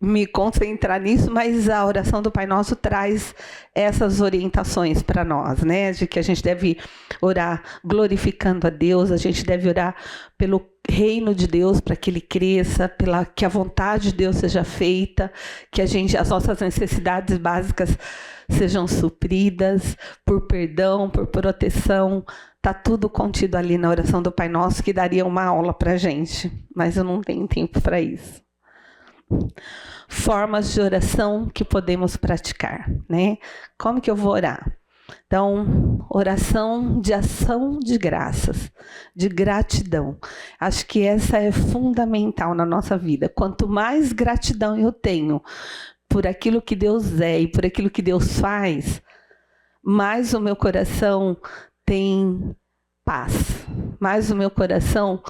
me concentrar nisso, mas a oração do Pai Nosso traz essas orientações para nós, né? De que a gente deve orar glorificando a Deus, a gente deve orar pelo reino de Deus para que ele cresça, que a vontade de Deus seja feita, que as nossas necessidades básicas sejam supridas, por perdão, por proteção. Está tudo contido ali na oração do Pai Nosso, que daria uma aula para a gente, mas eu não tenho tempo para isso. Formas de oração que podemos praticar, né? Como que eu vou orar? Então, oração de ação de graças, de gratidão. Acho que essa é fundamental na nossa vida. Quanto mais gratidão eu tenho por aquilo que Deus é e por aquilo que Deus faz, mais o meu coração tem paz, mais o meu coração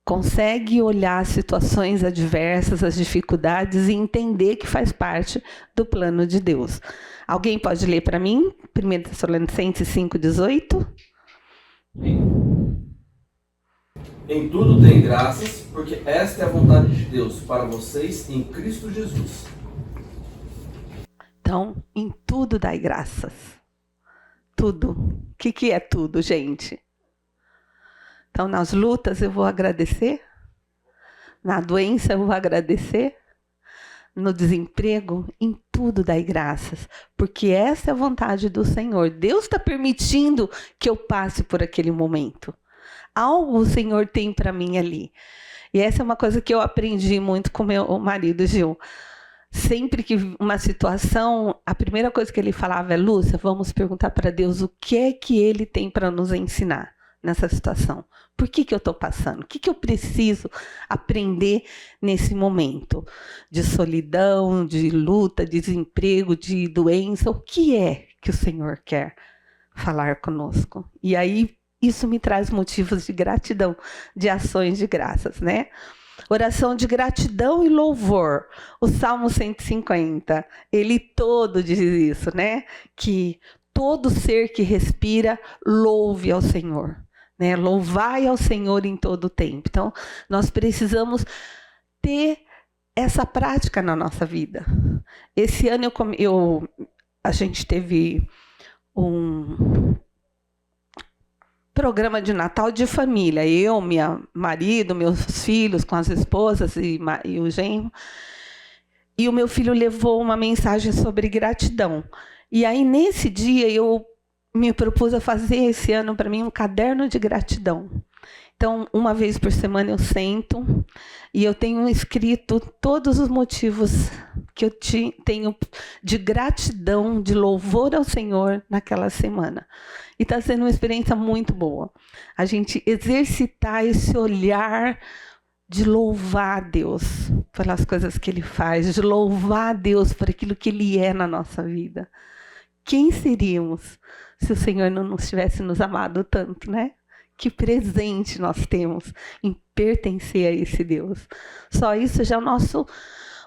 consegue olhar as situações adversas, as dificuldades e entender que faz parte do plano de Deus. Alguém pode ler para mim? 1 Tessalonicenses 5,18. Em tudo dêem graças, porque esta é a vontade de Deus para vocês em Cristo Jesus. Então, em tudo dai graças. Tudo. O que é tudo, gente? Então, nas lutas eu vou agradecer, na doença eu vou agradecer, no desemprego, em tudo dai graças, porque essa é a vontade do Senhor. Deus está permitindo que eu passe por aquele momento. Algo o Senhor tem para mim ali. E essa é uma coisa que eu aprendi muito com meu marido, Gil. Sempre que uma situação, a primeira coisa que ele falava é: Lúcia, vamos perguntar para Deus o que é que Ele tem para nos ensinar nessa situação. Por que eu estou passando? O que eu preciso aprender nesse momento de solidão, de luta, de desemprego, de doença? O que é que o Senhor quer falar conosco? E aí isso me traz motivos de gratidão, de ações de graças, né? Oração de gratidão e louvor. O Salmo 150, ele todo diz isso, né? Que todo ser que respira louve ao Senhor. Né? Louvai ao Senhor em todo o tempo. Então, nós precisamos ter essa prática na nossa vida. Esse ano a gente teve um programa de Natal de família. Eu, meu marido, meus filhos, com as esposas e o genro. E o meu filho levou uma mensagem sobre gratidão. E aí, nesse dia, eu me propus a fazer esse ano para mim um caderno de gratidão. Então, uma vez por semana eu sento e eu tenho escrito todos os motivos que eu tenho de gratidão, de louvor ao Senhor naquela semana. E está sendo uma experiência muito boa. A gente exercitar esse olhar de louvar a Deus pelas coisas que Ele faz, de louvar a Deus por aquilo que Ele é na nossa vida. Quem seríamos se o Senhor não nos tivesse nos amado tanto, né? Que presente nós temos em pertencer a esse Deus. Só isso já é o nosso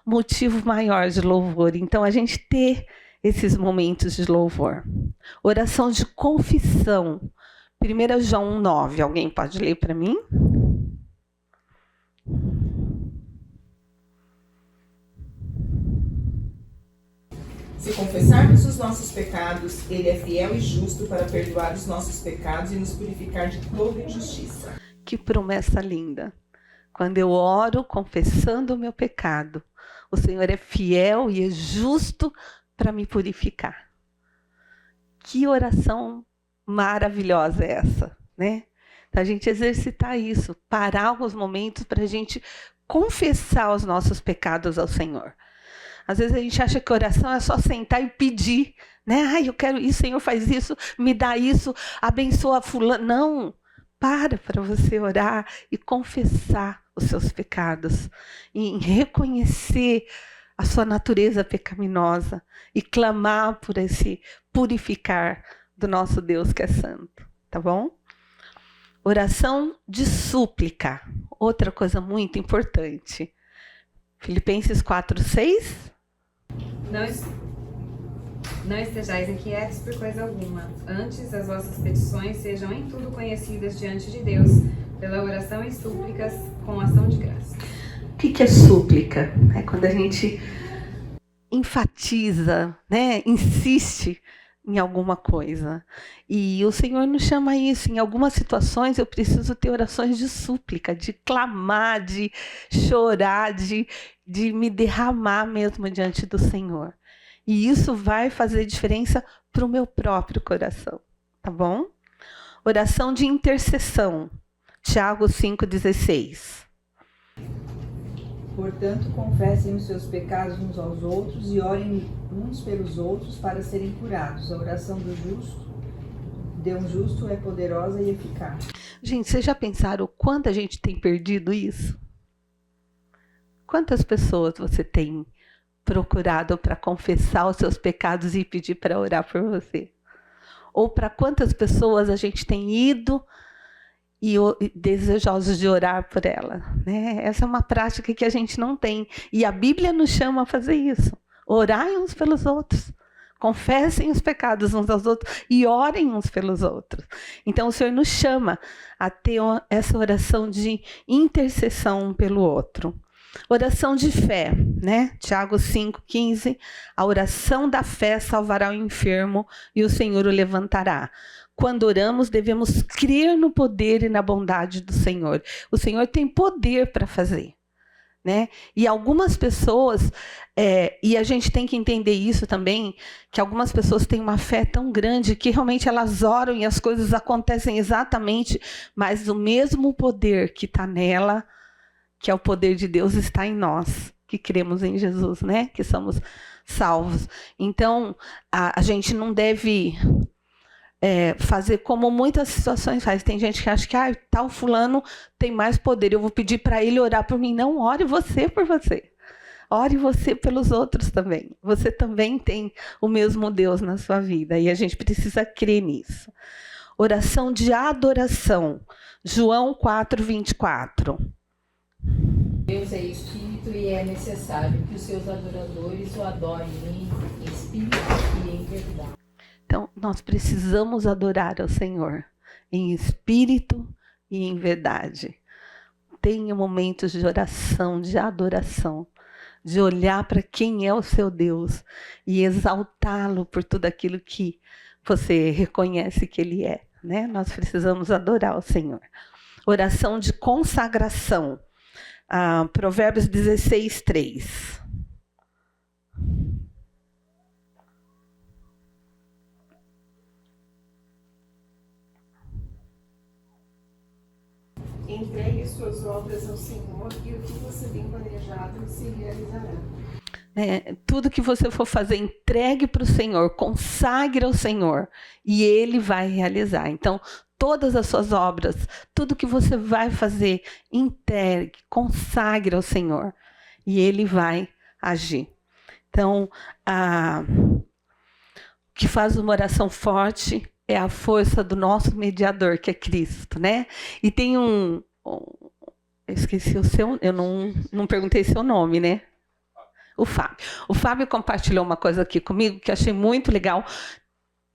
motivo maior de louvor. Então, a gente ter esses momentos de louvor. Oração de confissão. 1 João 9. Alguém pode ler para mim? Se confessarmos os nossos pecados, Ele é fiel e justo para perdoar os nossos pecados e nos purificar de toda injustiça. Que promessa linda! Quando eu oro confessando o meu pecado, O Senhor é fiel e é justo para me purificar. Que oração maravilhosa é essa, né? Então, a gente exercitar isso, parar alguns momentos para a gente confessar os nossos pecados ao Senhor. Às vezes a gente acha que oração é só sentar e pedir, né? Ai, eu quero isso, Senhor, faz isso, me dá isso, abençoa fulano. Não, para você orar e confessar os seus pecados, e reconhecer a sua natureza pecaminosa e clamar por esse purificar do nosso Deus que é santo, tá bom? Oração de súplica, outra coisa muito importante. Filipenses 4:6. Não estejais inquietos por coisa alguma. Antes, as vossas petições sejam em tudo conhecidas diante de Deus, pela oração e súplicas com ação de graça. O que é súplica? É quando a gente enfatiza, né? Insiste em alguma coisa. E o Senhor nos chama a isso. Em algumas situações eu preciso ter orações de súplica, de clamar, de chorar, de me derramar mesmo diante do Senhor. E isso vai fazer diferença para o meu próprio coração, tá bom? Oração de intercessão. Tiago 5,16. Portanto, confessem os seus pecados uns aos outros e orem uns pelos outros para serem curados. A oração do justo, de um justo, é poderosa e eficaz. Gente, vocês já pensaram o quanto a gente tem perdido isso? Quantas pessoas você tem procurado para confessar os seus pecados e pedir para orar por você? Ou para quantas pessoas a gente tem ido e desejosos de orar por ela, né? Essa é uma prática que a gente não tem. E a Bíblia nos chama a fazer isso. Orai uns pelos outros. Confessem os pecados uns aos outros e orem uns pelos outros. Então, o Senhor nos chama a ter essa oração de intercessão um pelo outro. Oração de fé, né? Tiago 5,15. A oração da fé salvará o enfermo e o Senhor o levantará. Quando oramos, devemos crer no poder e na bondade do Senhor. O Senhor tem poder para fazer, né? E algumas pessoas, e a gente tem que entender isso também, que algumas pessoas têm uma fé tão grande que realmente elas oram e as coisas acontecem exatamente, mas o mesmo poder que está nela, que é o poder de Deus, está em nós, que cremos em Jesus, né? Que somos salvos. Então, a gente não deve fazer como muitas situações fazem. Tem gente que acha que tal fulano tem mais poder, eu vou pedir para ele orar por mim. Não, ore você por você. Ore você pelos outros também. Você também tem o mesmo Deus na sua vida e a gente precisa crer nisso. Oração de adoração. João 4:24. Deus é espírito e é necessário que os seus adoradores o adorem em espírito e em verdade. Então, nós precisamos adorar ao Senhor em espírito e em verdade. Tenha momentos de oração, de adoração, de olhar para quem é o seu Deus e exaltá-lo por tudo aquilo que você reconhece que Ele é, né? Nós precisamos adorar o Senhor. Oração de consagração. Provérbios 16:3. Entregue suas obras ao Senhor e o que você tem planejado se realizará. Tudo que você for fazer, entregue para o Senhor, consagre ao Senhor e Ele vai realizar. Então, todas as suas obras, tudo que você vai fazer, entregue, consagre ao Senhor e Ele vai agir. Então, o que faz uma oração forte é a força do nosso mediador, que é Cristo, né? E tem eu esqueci o seu, eu não perguntei seu nome, né? O Fábio. O Fábio compartilhou uma coisa aqui comigo que eu achei muito legal.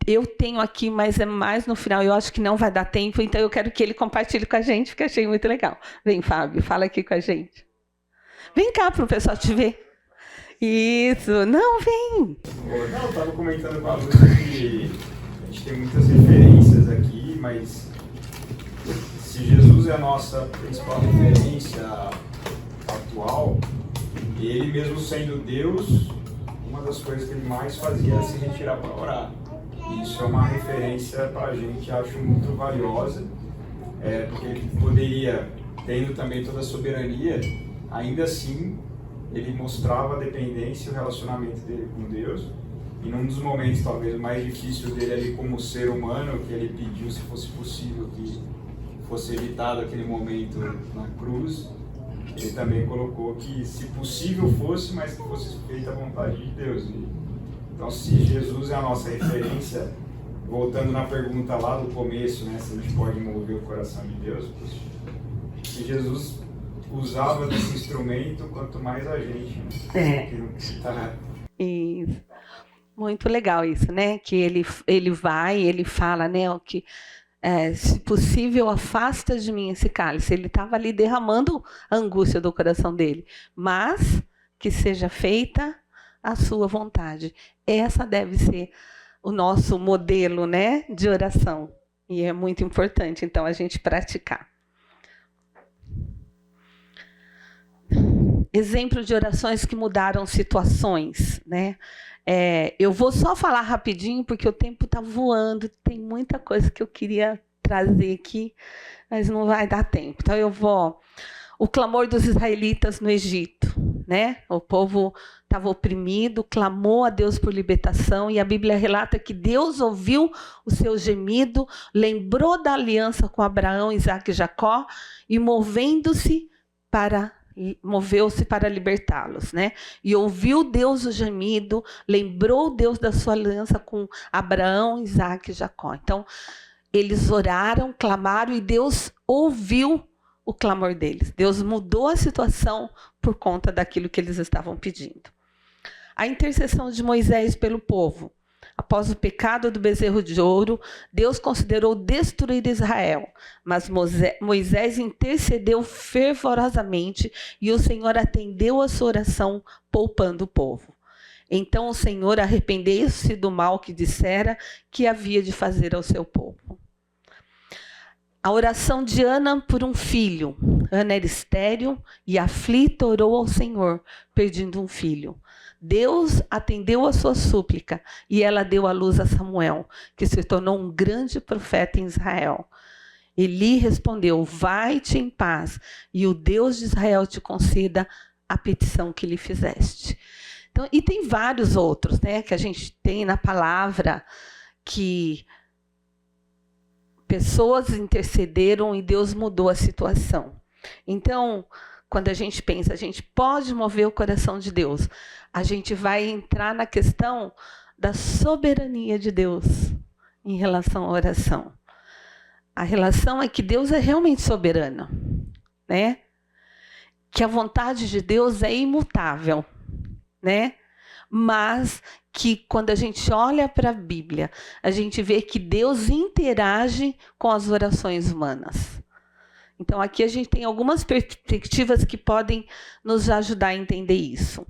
Eu tenho aqui, mas é mais no final. Eu acho que não vai dar tempo, então eu quero que ele compartilhe com a gente, porque eu achei muito legal. Vem, Fábio, fala aqui com a gente. Vem cá para o pessoal te ver. Isso, não, vem. Não, eu estava comentando com a Lúcia que a gente tem muitas referências aqui, mas se Jesus é a nossa principal referência atual, ele mesmo sendo Deus, uma das coisas que ele mais fazia era se retirar para orar. E isso é uma referência para a gente, acho muito valiosa, porque ele poderia, tendo também toda a soberania, ainda assim ele mostrava a dependência e o relacionamento dele com Deus. E num dos momentos talvez mais difícil dele ali como ser humano, que ele pediu se fosse possível que fosse evitado aquele momento na cruz, ele também colocou que se possível fosse, mas que fosse feita a vontade de Deus. Então, se Jesus é a nossa referência, voltando na pergunta lá do começo, né, se a gente pode mover o coração de Deus, se Jesus usava desse instrumento, quanto mais a gente, né, que não está... Isso. Muito legal isso, né? Que ele vai, ele fala, né, o que se possível afasta de mim esse cálice. Ele estava ali derramando a angústia do coração dele, mas que seja feita a sua vontade. Essa deve ser o nosso modelo, né, de oração. E é muito importante, então, a gente praticar. Exemplo de orações que mudaram situações, né? Eu vou só falar rapidinho, porque o tempo está voando, tem muita coisa que eu queria trazer aqui, mas não vai dar tempo. Então, eu vou... O clamor dos israelitas no Egito, né? O povo estava oprimido, clamou a Deus por libertação, e a Bíblia relata que Deus ouviu o seu gemido, lembrou da aliança com Abraão, Isaque e Jacó, e moveu-se para libertá-los, né? E ouviu Deus o gemido, lembrou Deus da sua aliança com Abraão, Isaque e Jacó. Então, eles oraram, clamaram, e Deus ouviu o clamor deles. Deus mudou a situação por conta daquilo que eles estavam pedindo. A intercessão de Moisés pelo povo. Após o pecado do bezerro de ouro, Deus considerou destruir Israel, mas Moisés intercedeu fervorosamente e o Senhor atendeu a sua oração, poupando o povo. Então o Senhor arrependeu-se do mal que dissera que havia de fazer ao seu povo. A oração de Ana por um filho. Ana era estéril e aflita orou ao Senhor, pedindo um filho. Deus atendeu a sua súplica e ela deu à luz a Samuel, que se tornou um grande profeta em Israel. Eli respondeu: vai-te em paz, e o Deus de Israel te conceda a petição que lhe fizeste. Então, e tem vários outros, né, que a gente tem na palavra, que pessoas intercederam e Deus mudou a situação. Então, quando a gente pensa, a gente pode mover o coração de Deus, a gente vai entrar na questão da soberania de Deus em relação à oração. A relação é que Deus é realmente soberano, né? Que a vontade de Deus é imutável, né? Mas que quando a gente olha para a Bíblia, a gente vê que Deus interage com as orações humanas. Então, aqui a gente tem algumas perspectivas que podem nos ajudar a entender isso.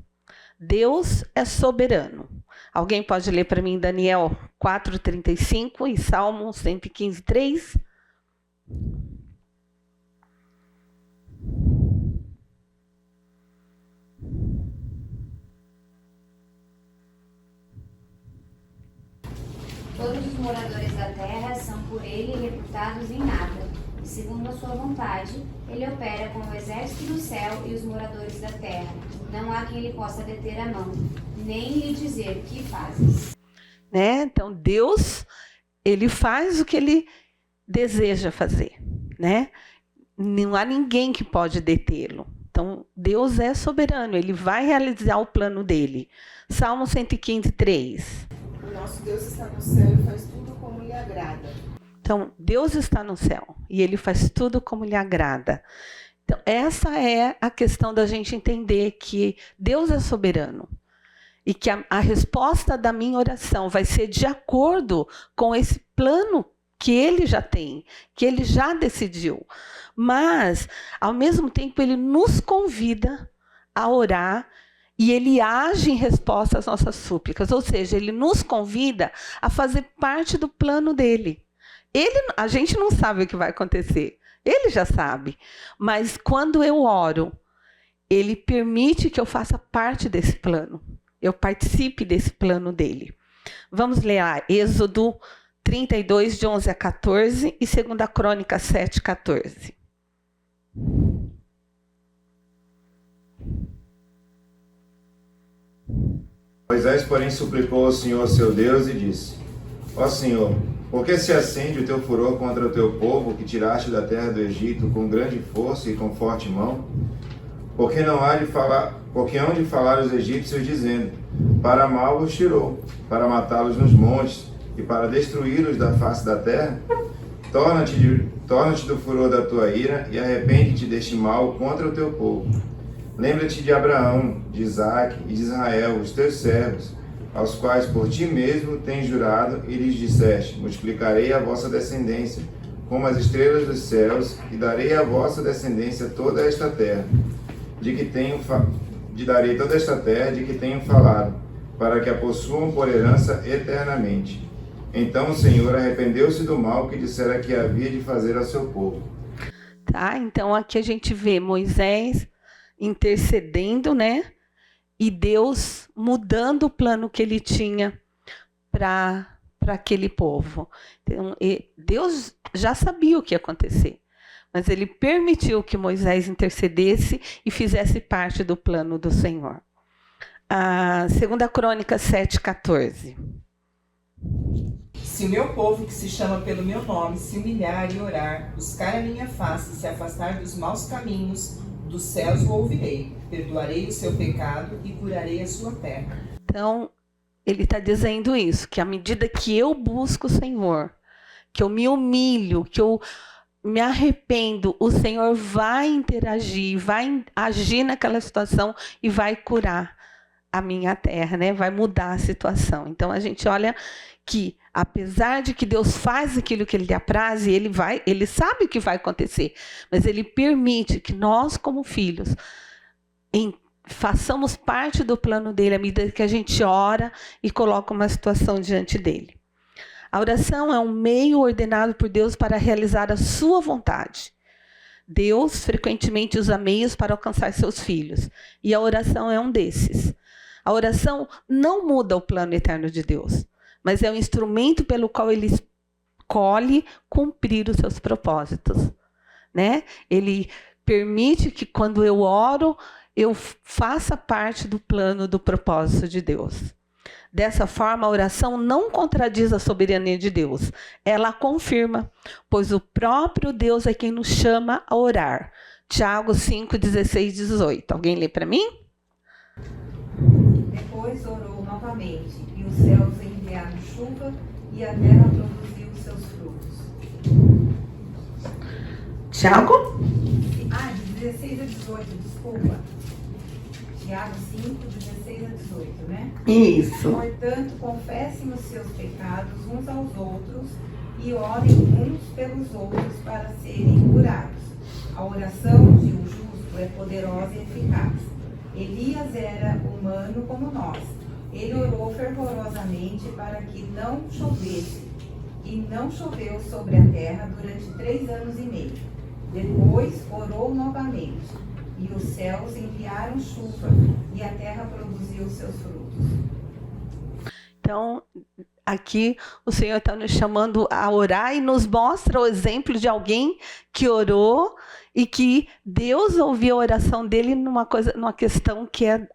Deus é soberano. Alguém pode ler para mim Daniel 4:35 e Salmo 115:3? Todos os moradores da terra são por ele reputados em nada. E segundo a sua vontade, ele opera com o exército do céu e os moradores da terra. Não há quem ele possa deter a mão, nem lhe dizer: que fazes? Né? Então, Deus, ele faz o que ele deseja fazer, né? Não há ninguém que pode detê-lo. Então, Deus é soberano, ele vai realizar o plano dele. Salmo 115:3. O nosso Deus está no céu e faz tudo como lhe agrada. Então, Deus está no céu e ele faz tudo como lhe agrada. Então, essa é a questão da gente entender que Deus é soberano e que a resposta da minha oração vai ser de acordo com esse plano que ele já tem, que ele já decidiu. Mas, ao mesmo tempo, ele nos convida a orar e ele age em resposta às nossas súplicas. Ou seja, ele nos convida a fazer parte do plano dele. A gente não sabe o que vai acontecer. Ele já sabe. Mas quando eu oro ele permite que eu faça parte desse plano. Eu participe desse plano dele. Vamos ler lá, Êxodo 32, de 11 a 14 e 2 Crônicas 7, 14. Moisés, porém, suplicou ao Senhor, seu Deus, e disse: Ó Senhor, por que se acende o teu furor contra o teu povo, que tiraste da terra do Egito com grande força e com forte mão? Porque hão de falar os egípcios, dizendo: para mal os tirou, para matá-los nos montes e para destruí-los da face da terra? Torna-te do furor da tua ira e arrepende-te deste mal contra o teu povo. Lembra-te de Abraão, de Isaque e de Israel, os teus servos, aos quais por ti mesmo tens jurado, e lhes disseste: multiplicarei a vossa descendência como as estrelas dos céus, e darei à vossa descendência toda esta terra, darei toda esta terra de que tenho falado, para que a possuam por herança eternamente. Então o Senhor arrependeu-se do mal que dissera que havia de fazer ao seu povo. Tá, então aqui a gente vê Moisés intercedendo, né? E Deus mudando o plano que ele tinha para aquele povo. Então, Deus já sabia o que ia acontecer, mas ele permitiu que Moisés intercedesse e fizesse parte do plano do Senhor. 2 Crônicas 7, 14. Se o meu povo, que se chama pelo meu nome, se humilhar e orar, buscar a minha face e se afastar dos maus caminhos, dos céus o ouvirei, perdoarei o seu pecado e curarei a sua terra. Então, ele está dizendo isso, que à medida que eu busco o Senhor, que eu me humilho, que eu me arrependo, o Senhor vai interagir, vai agir naquela situação e vai curar a minha terra, né? Vai mudar a situação. Então, a gente olha que, apesar de que Deus faz aquilo que ele lhe apraz, ele sabe o que vai acontecer, mas ele permite que nós, como filhos, façamos parte do plano dele à medida que a gente ora e coloca uma situação diante dele. A oração é um meio ordenado por Deus para realizar a sua vontade. Deus frequentemente usa meios para alcançar seus filhos, e a oração é um desses. A oração não muda o plano eterno de Deus, mas é um instrumento pelo qual ele escolhe cumprir os seus propósitos, né? Ele permite que, quando eu oro, eu faça parte do plano, do propósito de Deus. Dessa forma, a oração não contradiz a soberania de Deus, ela a confirma, pois o próprio Deus é quem nos chama a orar. Tiago 5, 16, 18. Alguém lê para mim? Depois orou novamente, e os céus enviaram chuva, e a terra produziu os seus frutos. Tiago? De 16 a 18, desculpa. Tiago 5, 16 a 18, né? Isso. Portanto, confessem os seus pecados uns aos outros e orem uns pelos outros para serem curados. A oração de um justo é poderosa e eficaz. Elias era humano como nós. Ele orou fervorosamente para que não chovesse, e não choveu sobre a terra durante 3 anos e meio. Depois orou novamente, e os céus enviaram chuva, e a terra produziu seus frutos. Então, aqui o Senhor está nos chamando a orar e nos mostra o exemplo de alguém que orou e que Deus ouviu a oração dele numa questão que é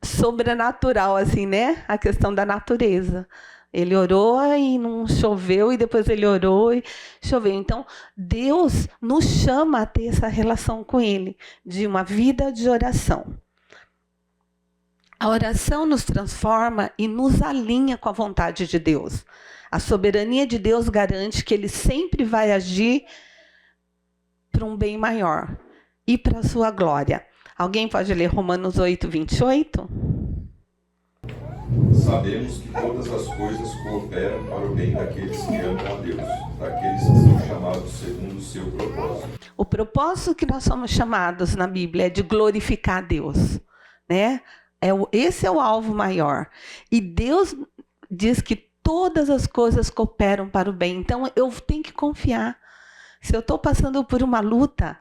sobrenatural, assim, né? A questão da natureza. Ele orou e não choveu, e depois ele orou e choveu. Então, Deus nos chama a ter essa relação com ele, de uma vida de oração. A oração nos transforma e nos alinha com a vontade de Deus. A soberania de Deus garante que ele sempre vai agir para um bem maior e para a sua glória. Alguém pode ler Romanos 8, 28? Sabemos que todas as coisas cooperam para o bem daqueles que amam a Deus, daqueles que são chamados segundo o seu propósito. O propósito que nós somos chamados na Bíblia é de glorificar a Deus, né? Esse é o alvo maior. E Deus diz que todas as coisas cooperam para o bem. Então, eu tenho que confiar. Se eu estou passando por uma luta,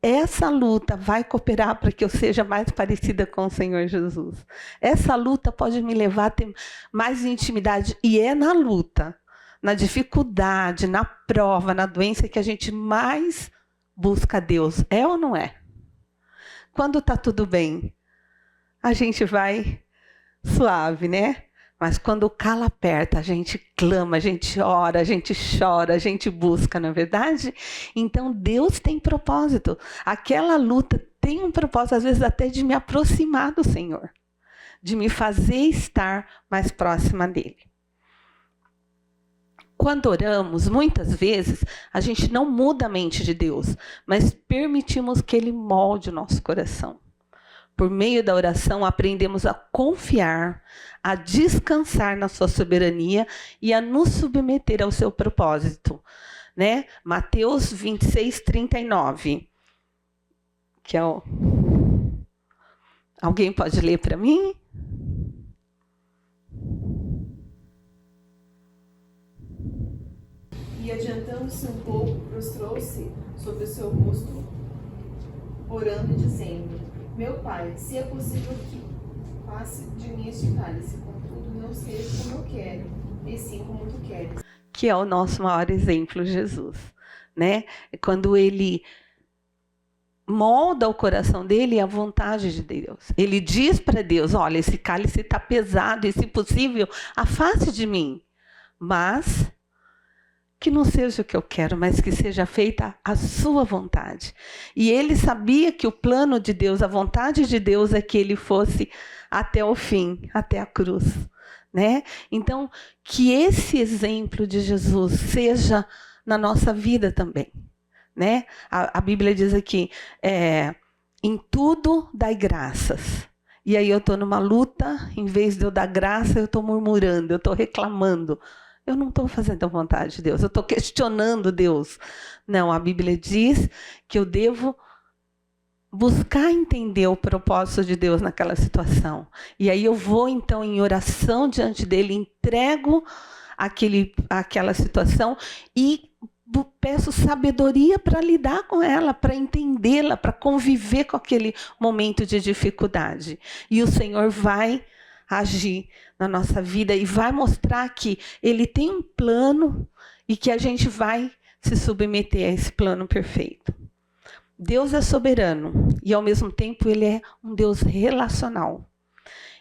essa luta vai cooperar para que eu seja mais parecida com o Senhor Jesus. Essa luta pode me levar a ter mais intimidade. E é na luta, na dificuldade, na prova, na doença que a gente mais busca Deus. É ou não é? Quando está tudo bem, a gente vai suave, né? Mas quando o calo aperta, a gente clama, a gente ora, a gente chora, a gente busca, não é verdade? Então Deus tem propósito. Aquela luta tem um propósito, às vezes até de me aproximar do Senhor, de me fazer estar mais próxima dele. Quando oramos, muitas vezes, a gente não muda a mente de Deus, mas permitimos que Ele molde o nosso coração. Por meio da oração, aprendemos a confiar, a descansar na sua soberania e a nos submeter ao seu propósito. Né? Mateus 26, 39. Que é o... Alguém pode ler para mim? E adiantando-se um pouco, prostrou-se sobre o seu rosto, orando e dizendo: Meu Pai, se é possível que passe de mim este cálice, contudo não seja como eu quero, e sim como tu queres. Que é o nosso maior exemplo, Jesus. Né? Quando ele molda o coração dele a vontade de Deus. Ele diz para Deus: olha, esse cálice está pesado e, se possível, afaste de mim. Mas que não seja o que eu quero, mas que seja feita a sua vontade. E ele sabia que o plano de Deus, a vontade de Deus é que ele fosse até o fim, até a cruz. Né? Então, que esse exemplo de Jesus seja na nossa vida também. Né? A Bíblia diz aqui, em tudo dai graças. E aí eu estou numa luta, em vez de eu dar graça, eu estou murmurando, eu estou reclamando. Eu não estou fazendo a vontade de Deus, eu estou questionando Deus. Não, a Bíblia diz que eu devo buscar entender o propósito de Deus naquela situação. E aí eu vou, então, em oração diante dele, entrego aquela situação e peço sabedoria para lidar com ela, para entendê-la, para conviver com aquele momento de dificuldade. E o Senhor vai agir na nossa vida e vai mostrar que Ele tem um plano e que a gente vai se submeter a esse plano perfeito. Deus é soberano e, ao mesmo tempo, Ele é um Deus relacional.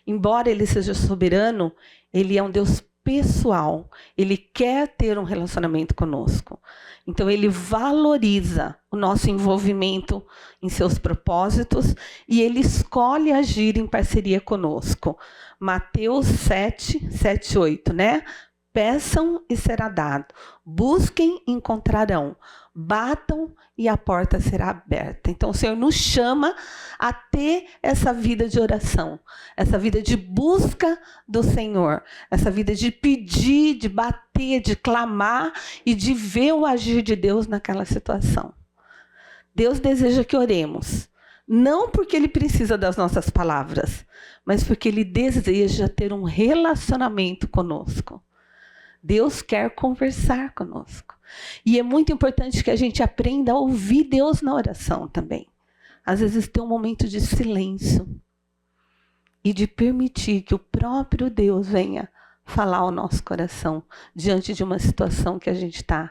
Embora Ele seja soberano, Ele é um Deus pessoal. Ele quer ter um relacionamento conosco. Então, Ele valoriza o nosso envolvimento em seus propósitos e Ele escolhe agir em parceria conosco. Mateus 7, 7, 8, né? Peçam e será dado. Busquem e encontrarão. Batam e a porta será aberta. Então, o Senhor nos chama a ter essa vida de oração, essa vida de busca do Senhor, essa vida de pedir, de bater, de clamar e de ver o agir de Deus naquela situação. Deus deseja que oremos, não porque Ele precisa das nossas palavras, mas porque Ele deseja ter um relacionamento conosco. Deus quer conversar conosco. E é muito importante que a gente aprenda a ouvir Deus na oração também. Às vezes tem um momento de silêncio e de permitir que o próprio Deus venha falar ao nosso coração diante de uma situação que a gente está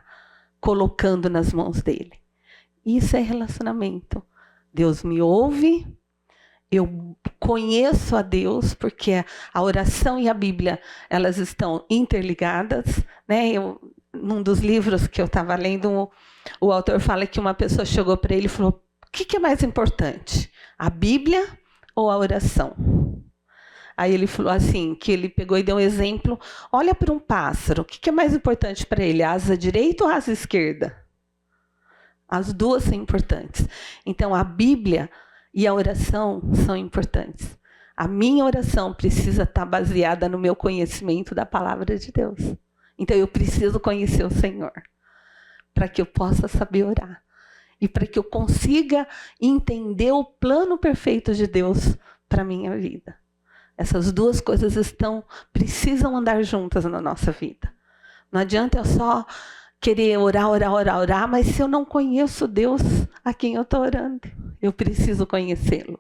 colocando nas mãos dele. Isso é relacionamento. Deus me ouve, eu conheço a Deus, porque a oração e a Bíblia, elas estão interligadas, né? Num dos livros que eu estava lendo, o autor fala que uma pessoa chegou para ele e falou: o que é mais importante, a Bíblia ou a oração? Aí ele falou assim, que ele pegou e deu um exemplo: olha para um pássaro, o que é mais importante para ele, a asa direita ou a asa esquerda? As duas são importantes. Então, a Bíblia e a oração são importantes. A minha oração precisa estar baseada no meu conhecimento da palavra de Deus. Então, eu preciso conhecer o Senhor para que eu possa saber orar e para que eu consiga entender o plano perfeito de Deus para a minha vida. Essas duas coisas precisam andar juntas na nossa vida. Não adianta eu só querer orar, mas se eu não conheço Deus a quem eu estou orando, eu preciso conhecê-lo.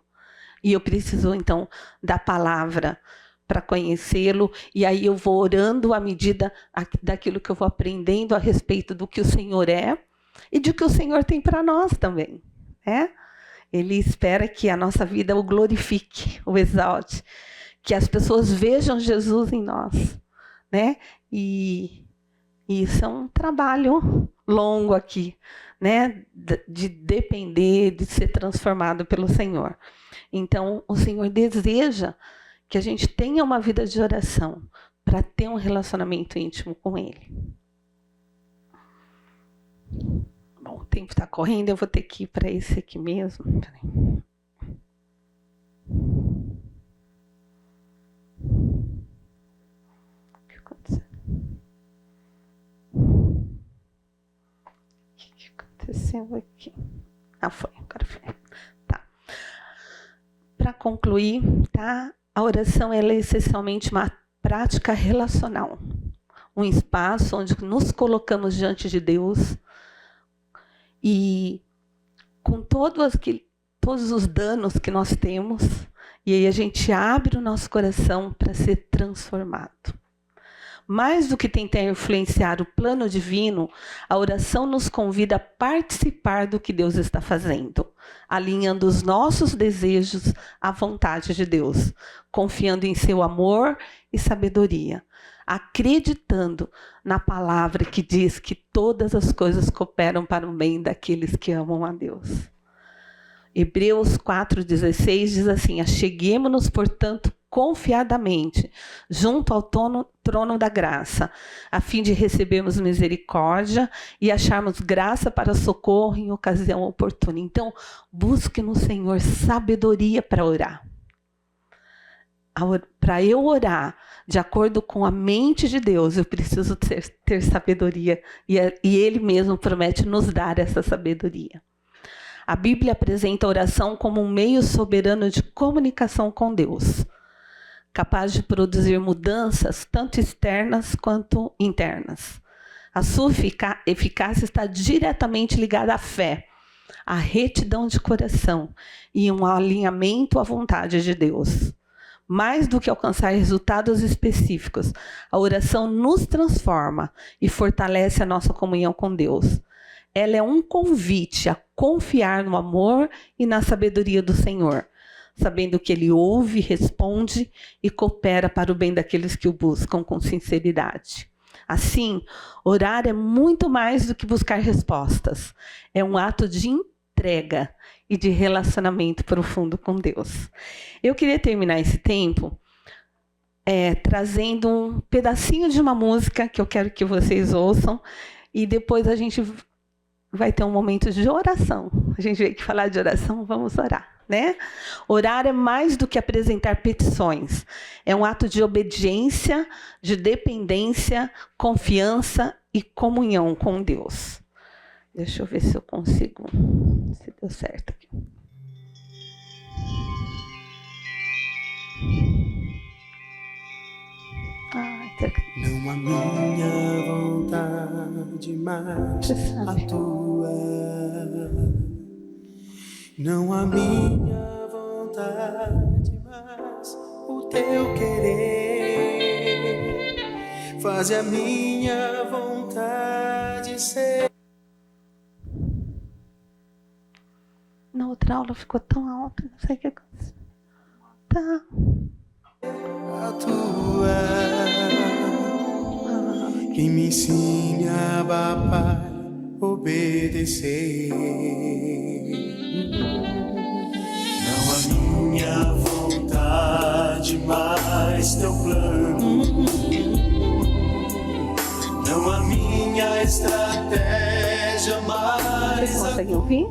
E eu preciso, então, da palavra para conhecê-lo, e aí eu vou orando à medida daquilo que eu vou aprendendo a respeito do que o Senhor é e do que o Senhor tem para nós também, né? Ele espera que a nossa vida o glorifique, o exalte, que as pessoas vejam Jesus em nós, né? E isso é um trabalho longo aqui, né? De depender, de ser transformado pelo Senhor. Então, o Senhor deseja que a gente tenha uma vida de oração para ter um relacionamento íntimo com Ele. Bom, o tempo está correndo, eu vou ter que ir para esse aqui mesmo. Peraí. O que aconteceu? O que aconteceu aqui? Foi, agora foi. Tá. Para concluir, tá? A oração ela é essencialmente uma prática relacional, um espaço onde nos colocamos diante de Deus e com todos os danos que nós temos, e aí a gente abre o nosso coração para ser transformado. Mais do que tentar influenciar o plano divino, a oração nos convida a participar do que Deus está fazendo, alinhando os nossos desejos à vontade de Deus, confiando em seu amor e sabedoria, acreditando na palavra que diz que todas as coisas cooperam para o bem daqueles que amam a Deus. Hebreus 4,16 diz assim: acheguemo-nos, portanto, confiadamente junto ao trono da graça, a fim de recebermos misericórdia e acharmos graça para socorro em ocasião oportuna. Então, busque no Senhor sabedoria para orar. Para eu orar de acordo com a mente de Deus, eu preciso ter sabedoria, e Ele mesmo promete nos dar essa sabedoria. A Bíblia apresenta a oração como um meio soberano de comunicação com Deus, capaz de produzir mudanças tanto externas quanto internas. A sua eficácia está diretamente ligada à fé, à retidão de coração e um alinhamento à vontade de Deus. Mais do que alcançar resultados específicos, a oração nos transforma e fortalece a nossa comunhão com Deus. Ela é um convite a confiar no amor e na sabedoria do Senhor, sabendo que Ele ouve, responde e coopera para o bem daqueles que o buscam com sinceridade. Assim, orar é muito mais do que buscar respostas. É um ato de entrega e de relacionamento profundo com Deus. Eu queria terminar esse tempo trazendo um pedacinho de uma música que eu quero que vocês ouçam, e depois a gente vai ter um momento de oração. A gente veio aqui falar de oração, vamos orar, né? Orar é mais do que apresentar petições. É um ato de obediência, de dependência, confiança e comunhão com Deus. Deixa eu ver se eu consigo, se deu certo aqui. Não a minha vontade, mas a tua. Não a minha vontade, mas o teu querer. Faze a minha vontade ser. Na outra aula ficou tão alto, não sei o que aconteceu. Tá. A tua, que me ensine a papai obedecer. Não a minha vontade, mas teu plano. Não a minha estratégia, mas vocês conseguem ouvir?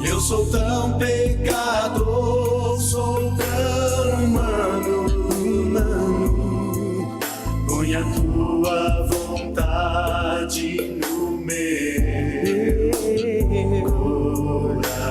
Eu sou tão pecador, sou tão humano. Põe a tua vontade no meu coração.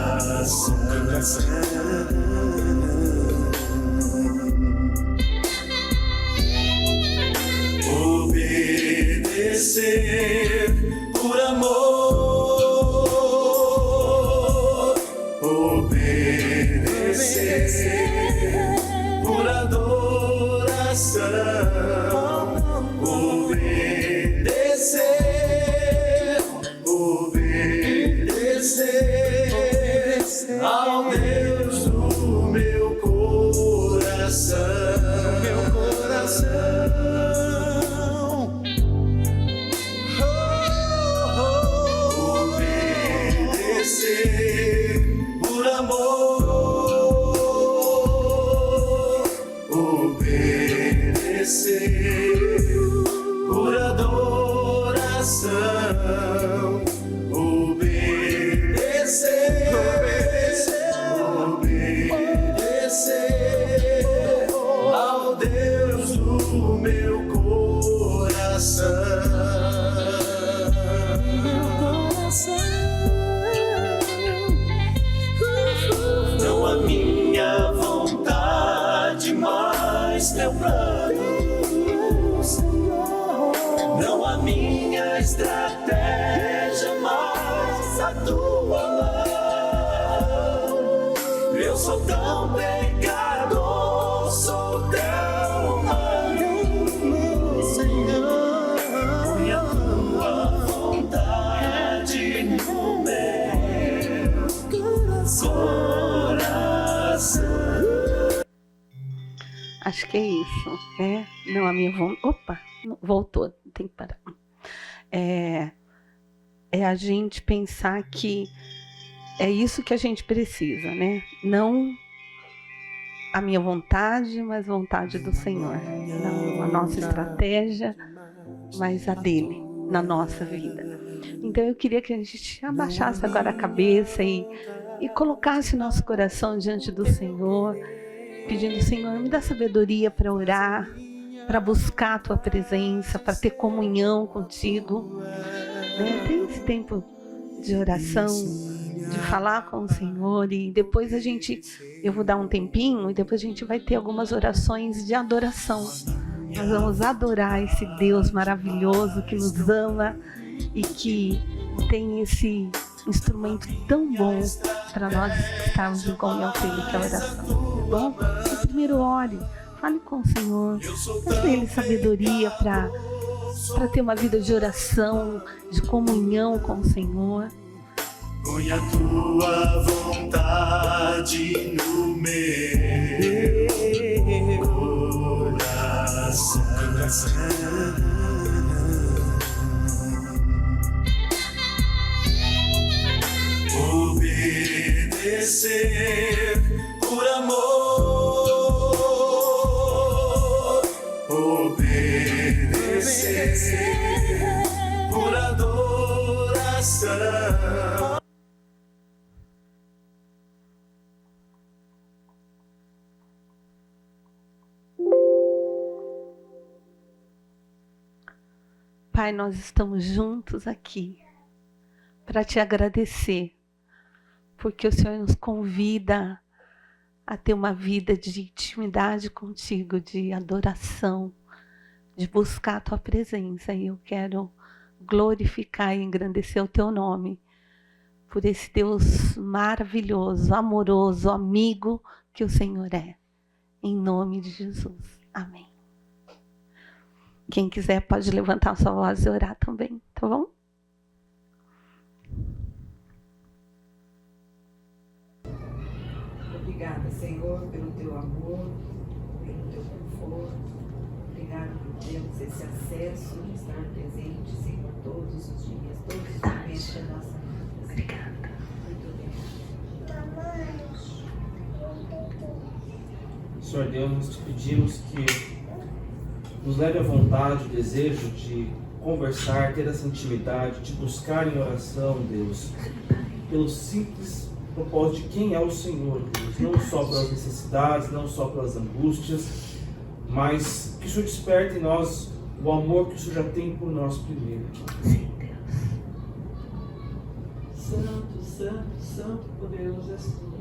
obedecer ao Deus do meu coração. Não a minha vontade, mas teu plano. Não a minha estratégia, mas a tua mão. Eu sou tão pecador, sou tão humano, Senhor. Põe a tua vontade no meu coração. Acho que é isso, né? Não, a minha vontade. Opa, voltou, tem que parar. É a gente pensar que é isso que a gente precisa, né? Não a minha vontade, mas a vontade do Senhor. Não a nossa estratégia, mas a dele na nossa vida. Então eu queria que a gente abaixasse agora a cabeça e colocasse nosso coração diante do Senhor, pedindo: Senhor, me dá sabedoria para orar, para buscar a tua presença, para ter comunhão contigo, né? Tem esse tempo de oração, de falar com o Senhor, e depois eu vou dar um tempinho e depois a gente vai ter algumas orações de adoração. Nós vamos adorar esse Deus maravilhoso que nos ama e que tem esse instrumento tão bom para nós estarmos em comunhão com Ele, que é a oração, tá bom? Então, primeiro ore, fale com o Senhor, peça Ele sabedoria para ter uma vida de oração, de comunhão com o Senhor. Põe a tua vontade no meu coração. Obedecer por amor, obedecer por adoração. Pai, nós estamos juntos aqui para te agradecer, porque o Senhor nos convida a ter uma vida de intimidade contigo, de adoração, de buscar a tua presença. E eu quero glorificar e engrandecer o teu nome, por esse Deus maravilhoso, amoroso, amigo que o Senhor é. Em nome de Jesus. Amém. Quem quiser pode levantar a sua voz e orar também, tá bom? Obrigada, Senhor, pelo teu amor, pelo teu conforto. Obrigada por termos esse acesso, de estar presente, Senhor, todos os dias, todos os momentos da nossa vida. Obrigada. Muito obrigada. Senhor Deus, nós te pedimos que nos leve à vontade, o desejo de conversar, ter essa intimidade, de buscar em oração, Deus, pelo simples propósito de quem é o Senhor, Deus, não só pelas necessidades, não só pelas angústias, mas que o Senhor desperte em nós o amor que o Senhor já tem por nós primeiro. Santo, santo, santo, poderoso és tu.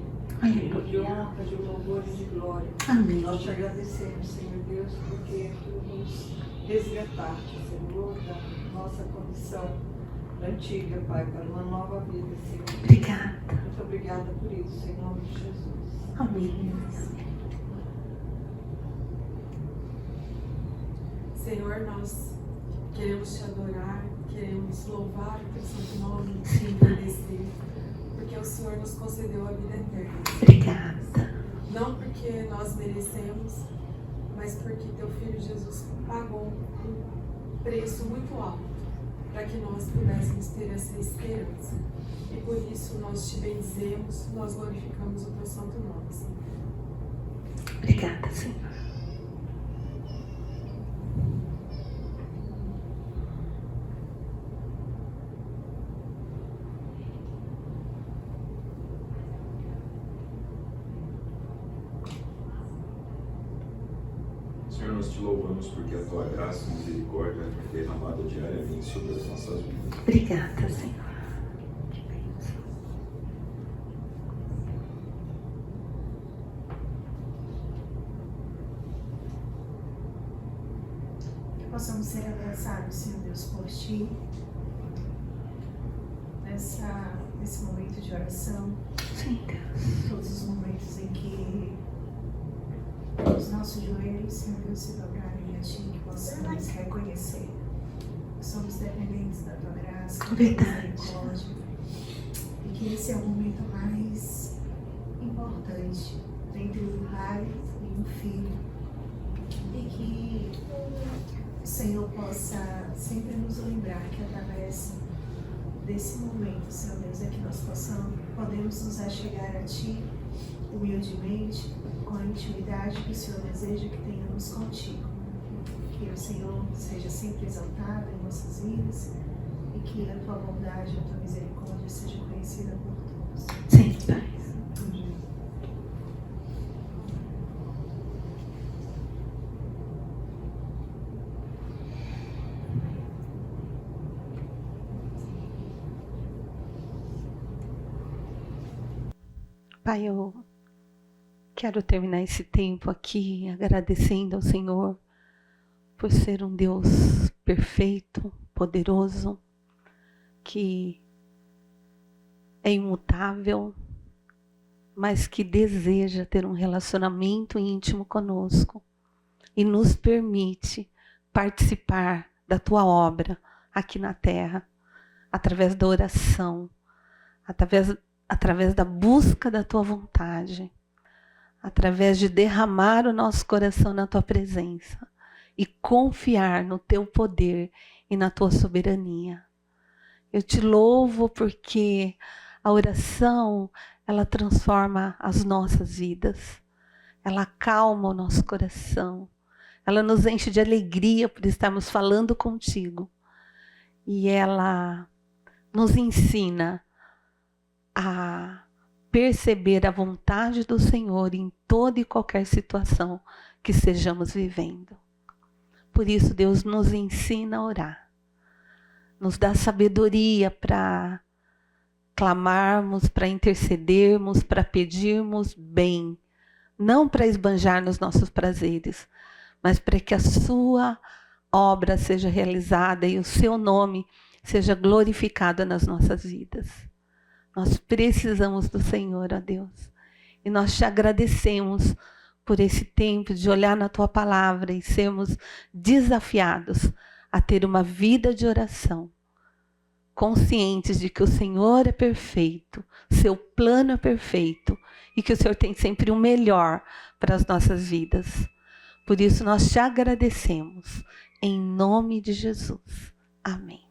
De honra, de louvor e de glória. Amém. Nós te agradecemos, Senhor Deus, porque tu nos resgataste, Senhor, da nossa condição antiga, Pai, para uma nova vida, Senhor. Obrigada. Muito obrigada por isso, em nome de Jesus. Amém. Senhor, nós queremos te adorar, queremos louvar o teu santo nome, te agradecer, porque o Senhor nos concedeu a vida eterna. Obrigada. Não porque nós merecemos, mas porque teu Filho Jesus pagou um preço muito alto para que nós pudéssemos ter essa esperança. E por isso nós te bendizemos, nós glorificamos o teu santo nome, Senhor. Obrigada, Senhor. nós te louvamos porque a tua graça e misericórdia é derramada diariamente sobre as nossas vidas. Obrigada, Senhor. Que possamos ser abraçados, Senhor Deus, por Ti, nesse momento de oração. Sim, Deus. Todos os momentos em que os nossos joelhos, Senhor Deus, se dobrarem a Ti, que possamos reconhecer que somos dependentes da Tua graça, da Tua misericórdia, e que esse é o momento mais importante entre um pai e um filho, e que o Senhor possa sempre nos lembrar que através desse momento, Senhor Deus, é que nós podemos nos achegar a Ti humildemente, com a intimidade que o Senhor deseja que tenhamos contigo. Que o Senhor seja sempre exaltado em nossas vidas e que a Tua bondade e a Tua misericórdia seja conhecida por todos. Sim, Pai. Amém. Pai, eu quero terminar esse tempo aqui agradecendo ao Senhor por ser um Deus perfeito, poderoso, que é imutável, mas que deseja ter um relacionamento íntimo conosco e nos permite participar da Tua obra aqui na terra, através da oração, através da busca da Tua vontade, através de derramar o nosso coração na Tua presença e confiar no Teu poder e na Tua soberania. Eu te louvo porque a oração, ela transforma as nossas vidas, ela acalma o nosso coração, ela nos enche de alegria por estarmos falando contigo e ela nos ensina a perceber a vontade do Senhor em toda e qualquer situação que estejamos vivendo. Por isso, Deus nos ensina a orar. Nos dá sabedoria para clamarmos, para intercedermos, para pedirmos bem. Não para esbanjar nos nossos prazeres, mas para que a Sua obra seja realizada e o Seu nome seja glorificado nas nossas vidas. Nós precisamos do Senhor, ó Deus. E nós te agradecemos por esse tempo de olhar na Tua palavra e sermos desafiados a ter uma vida de oração, conscientes de que o Senhor é perfeito, Seu plano é perfeito e que o Senhor tem sempre o melhor para as nossas vidas. Por isso nós te agradecemos, em nome de Jesus. Amém.